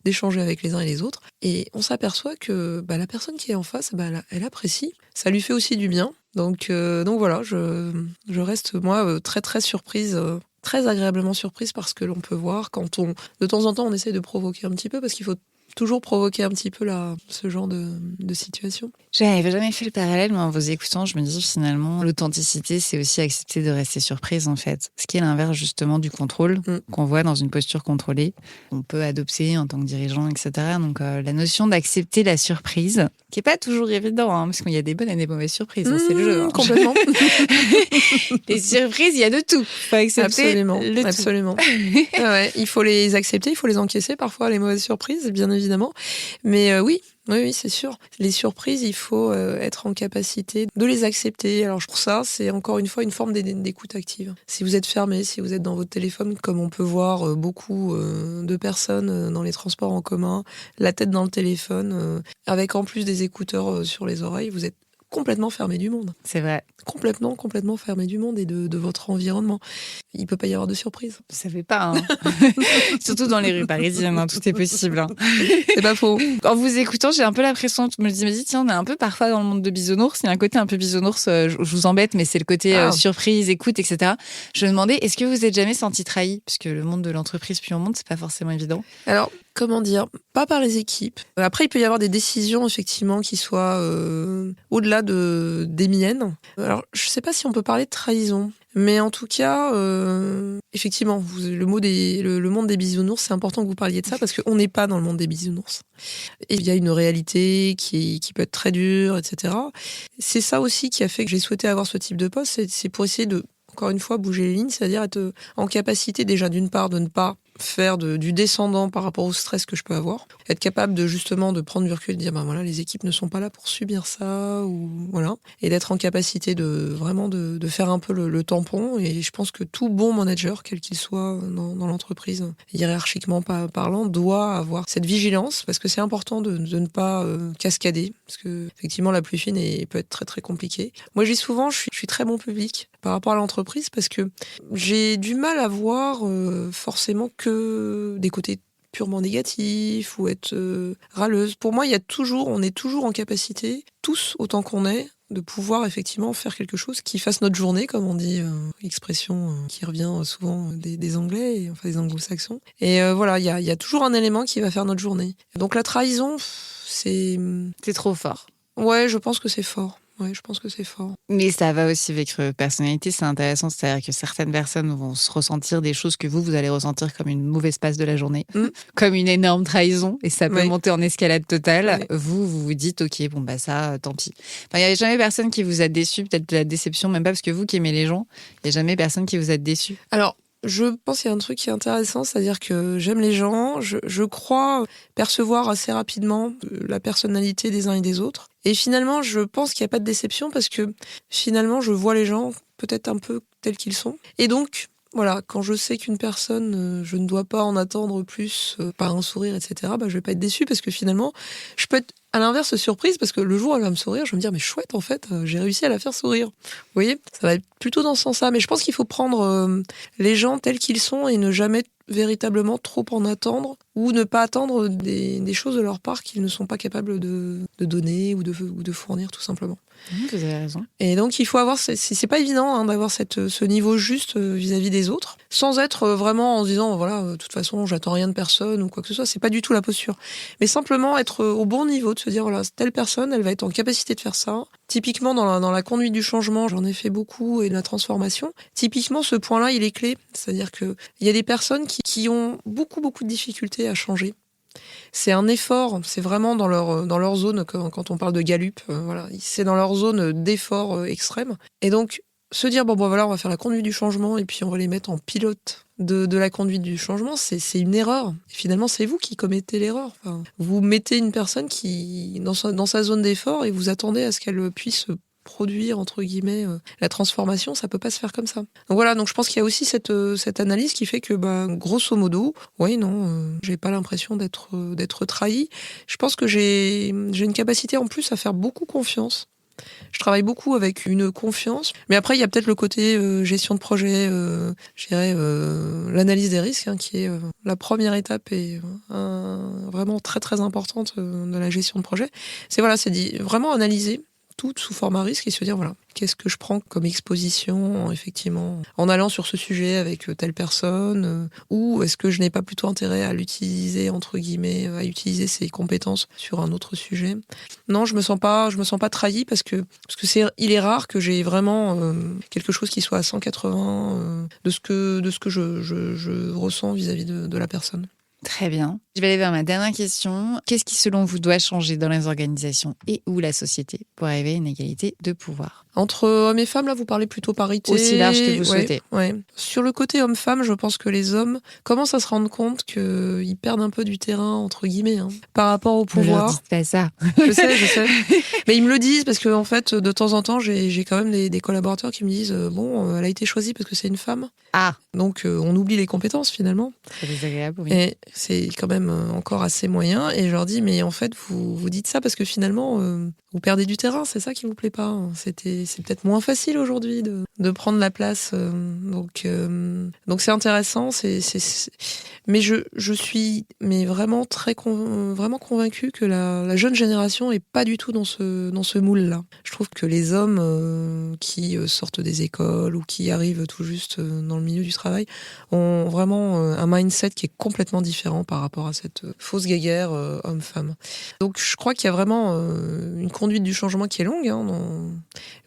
d'échanger avec les uns et les autres. Et on s'aperçoit que la personne qui est en face, elle apprécie. Ça lui fait aussi du bien. Donc voilà, je reste, moi, très, très surprise, très agréablement surprise par ce que l'on peut voir quand de temps en temps, on essaie de provoquer un petit peu parce qu'il faut toujours provoquer un petit peu ce genre de situation. J'avais jamais fait le parallèle, mais en vous écoutant, je me dis finalement, l'authenticité, c'est aussi accepter de rester surprise, en fait. Ce qui est l'inverse, justement, du contrôle qu'on voit dans une posture contrôlée. On peut adopter en tant que dirigeant, etc. Donc, la notion d'accepter la surprise, qui est pas toujours évident, parce qu'il y a des bonnes et des mauvaises surprises, c'est le jeu. Complètement. Les surprises, il y a de tout. Faut accepter absolument. Ouais, il faut les accepter, il faut les encaisser, parfois, les mauvaises surprises, bien évidemment. Mais oui, c'est sûr. Les surprises, il faut être en capacité de les accepter. Alors pour ça, c'est encore une fois une forme d'écoute active. Si vous êtes fermé, si vous êtes dans votre téléphone, comme on peut voir beaucoup de personnes dans les transports en commun, la tête dans le téléphone, avec en plus des écouteurs sur les oreilles, vous êtes complètement fermé du monde. C'est vrai. Complètement fermé du monde et de votre environnement. Il peut pas y avoir de surprise. Vous savez pas, hein. Surtout dans les rues parisiennes, hein, tout est possible. Hein. C'est pas faux. En vous écoutant, j'ai un peu l'impression, je me dis, tiens, on est un peu parfois dans le monde de bisounours. Il y a un côté un peu bisounours, je vous embête, mais c'est le côté surprise, écoute, etc. Je me demandais, est-ce que vous êtes jamais senti trahi? Parce que le monde de l'entreprise puis au monde, c'est pas forcément évident. Alors, comment dire, pas par les équipes. Après, il peut y avoir des décisions, effectivement, qui soient au-delà des miennes. Alors, je sais pas si on peut parler de trahison. Mais en tout cas, effectivement, le monde des bisounours, c'est important que vous parliez de ça parce qu'on n'est pas dans le monde des bisounours. Et il y a une réalité qui peut être très dure, etc. C'est ça aussi qui a fait que j'ai souhaité avoir ce type de poste, c'est pour essayer de, encore une fois, bouger les lignes, c'est-à-dire être en capacité déjà d'une part de ne pas faire du descendant par rapport au stress que je peux avoir, être capable de justement de prendre du recul et de dire ben voilà, les équipes ne sont pas là pour subir ça ou voilà, et d'être en capacité de vraiment de faire un peu le tampon. Et je pense que tout bon manager, quel qu'il soit dans l'entreprise, hiérarchiquement parlant, doit avoir cette vigilance parce que c'est important de ne pas cascader parce que effectivement la pluie fine peut être très très compliquée. Moi je dis souvent je suis très bon public par rapport à l'entreprise parce que j'ai du mal à voir forcément que des côtés purement négatifs ou être râleuse. Pour moi, on est toujours en capacité, tous autant qu'on est, de pouvoir effectivement faire quelque chose qui fasse notre journée, comme on dit, expression qui revient souvent des Anglais, enfin des Anglo-Saxons. Et voilà, il y a toujours un élément qui va faire notre journée. Donc la trahison, c'est trop fort. Ouais, je pense que c'est fort. Ouais, je pense que c'est fort. Mais ça va aussi avec votre personnalité, c'est intéressant, c'est-à-dire que certaines personnes vont se ressentir des choses que vous allez ressentir comme une mauvaise passe de la journée, comme une énorme trahison, et ça peut monter en escalade totale. Ouais. Vous dites, ok, bon bah ça, tant pis. Enfin, il n'y a jamais personne qui vous a déçu, peut-être de la déception, même pas parce que vous qui aimez les gens, il n'y a jamais personne qui vous a déçu. Alors, je pense qu'il y a un truc qui est intéressant, c'est-à-dire que j'aime les gens, je crois percevoir assez rapidement la personnalité des uns et des autres. Et finalement, je pense qu'il n'y a pas de déception parce que finalement, je vois les gens peut-être un peu tels qu'ils sont. Et donc, voilà, quand je sais qu'une personne, je ne dois pas en attendre plus par un sourire, etc., bah, je vais pas être déçue parce que finalement, je peux être à l'inverse surprise parce que le jour où elle va me sourire, je vais me dire mais chouette en fait, j'ai réussi à la faire sourire. Vous voyez, ça va être plutôt dans ce sens-là. Mais je pense qu'il faut prendre les gens tels qu'ils sont et ne jamais véritablement trop en attendre ou ne pas attendre des choses de leur part qu'ils ne sont pas capables de donner ou de fournir tout simplement. Vous avez raison. Et donc il faut avoir, c'est pas évident d'avoir ce niveau juste vis-à-vis des autres, sans être vraiment en se disant voilà, de toute façon j'attends rien de personne ou quoi que ce soit, c'est pas du tout la posture. Mais simplement être au bon niveau, de se dire voilà, telle personne, elle va être en capacité de faire ça. Typiquement dans la conduite du changement, j'en ai fait beaucoup, et de la transformation. Typiquement ce point-là, il est clé, c'est-à-dire que il y a des personnes qui ont beaucoup de difficultés à changer. C'est un effort, c'est vraiment dans leur zone, quand on parle de Gallup, voilà, c'est dans leur zone d'effort extrême. Et donc, se dire, bon voilà, on va faire la conduite du changement et puis on va les mettre en pilote de la conduite du changement, c'est une erreur. Et finalement, c'est vous qui commettez l'erreur. Enfin, vous mettez une personne qui dans sa zone d'effort et vous attendez à ce qu'elle puisse produire, entre guillemets, la transformation, ça peut pas se faire comme ça. Donc voilà, donc je pense qu'il y a aussi cette analyse qui fait que, grosso modo, oui, non, j'ai pas l'impression d'être trahi. Je pense que j'ai une capacité en plus à faire beaucoup confiance. Je travaille beaucoup avec une confiance, mais après il y a peut-être le côté gestion de projet, je dirais l'analyse des risques, qui est la première étape et vraiment très très importante de la gestion de projet. C'est vraiment analyser tout sous format risque et se dire voilà, qu'est-ce que je prends comme exposition effectivement en allant sur ce sujet avec telle personne ou est-ce que je n'ai pas plutôt intérêt à l'utiliser entre guillemets, à utiliser ses compétences sur un autre sujet. Non, je me sens pas trahie parce que il est rare que j'ai vraiment quelque chose qui soit à 180 de ce que je ressens vis-à-vis de la personne. Très bien. Je vais aller vers ma dernière question. Qu'est-ce qui, selon vous, doit changer dans les organisations et ou la société pour arriver à une égalité de pouvoir ? Entre hommes et femmes, là, vous parlez plutôt parité. Aussi large que vous souhaitez. Ouais. Sur le côté homme-femme, je pense que les hommes commencent à se rendre compte qu'ils perdent un peu du terrain, entre guillemets, par rapport au pouvoir. Ne leur dites pas ça. Je sais. Mais ils me le disent parce que, en fait, de temps en temps, j'ai quand même des collaborateurs qui me disent bon, elle a été choisie parce que c'est une femme. Ah. Donc, on oublie les compétences, finalement. C'est désagréable, oui. Et c'est quand même encore assez moyen. Et je leur dis, mais en fait, vous dites ça parce que finalement, Vous perdez du terrain, c'est ça qui vous plaît pas. C'est peut-être moins facile aujourd'hui de prendre la place. Donc c'est intéressant. Mais je suis vraiment vraiment convaincue que la jeune génération est pas du tout dans ce moule-là. Je trouve que les hommes qui sortent des écoles ou qui arrivent tout juste dans le milieu du travail ont vraiment un mindset qui est complètement différent par rapport à cette fausse guéguerre homme-femme. Donc je crois qu'il y a vraiment une conduite du changement qui est longue,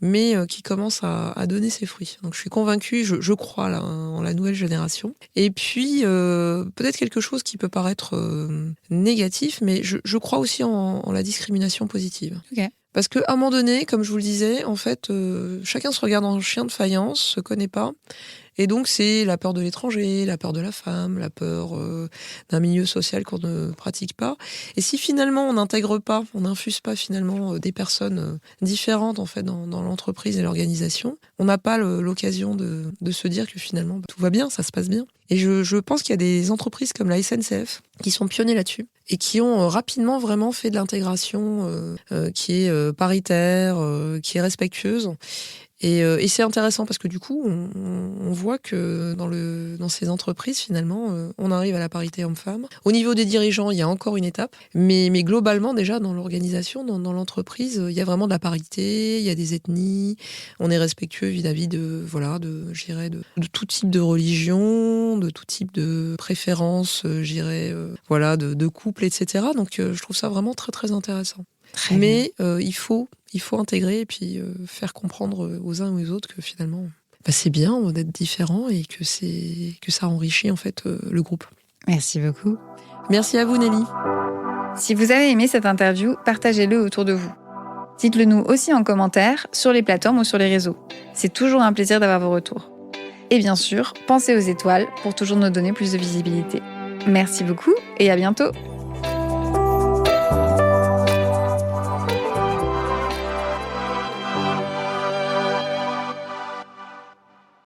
mais qui commence à donner ses fruits. Donc je suis convaincue, je crois là, en la nouvelle génération. Et puis peut-être quelque chose qui peut paraître négatif, mais je crois aussi en la discrimination positive. Ok. Parce qu'à un moment donné, comme je vous le disais, en fait, chacun se regarde en chien de faïence, se connaît pas. Et donc, c'est la peur de l'étranger, la peur de la femme, la peur d'un milieu social qu'on ne pratique pas. Et si finalement, on n'intègre pas, on n'infuse pas finalement des personnes différentes en fait dans l'entreprise et l'organisation, on n'a pas l'occasion de se dire que finalement, tout va bien, ça se passe bien. Et je pense qu'il y a des entreprises comme la SNCF qui sont pionniers là-dessus et qui ont rapidement vraiment fait de l'intégration qui est paritaire, qui est respectueuse. Et c'est intéressant parce que du coup, on voit que dans ces entreprises, finalement, on arrive à la parité homme-femme. Au niveau des dirigeants, il y a encore une étape, mais globalement, déjà, dans l'organisation, dans l'entreprise, il y a vraiment de la parité, il y a des ethnies, on est respectueux vis-à-vis de tout type de religion, de tout type de préférence, de couple, etc. Donc, je trouve ça vraiment très, très intéressant. Mais il faut intégrer et puis faire comprendre aux uns et aux autres que finalement c'est bien d'être différent et que ça enrichit en fait le groupe. Merci beaucoup. Merci à vous Nelly. Si vous avez aimé cette interview, partagez-le autour de vous. Dites-le nous aussi en commentaire sur les plateformes ou sur les réseaux. C'est toujours un plaisir d'avoir vos retours. Et bien sûr, pensez aux étoiles pour toujours nous donner plus de visibilité. Merci beaucoup et à bientôt.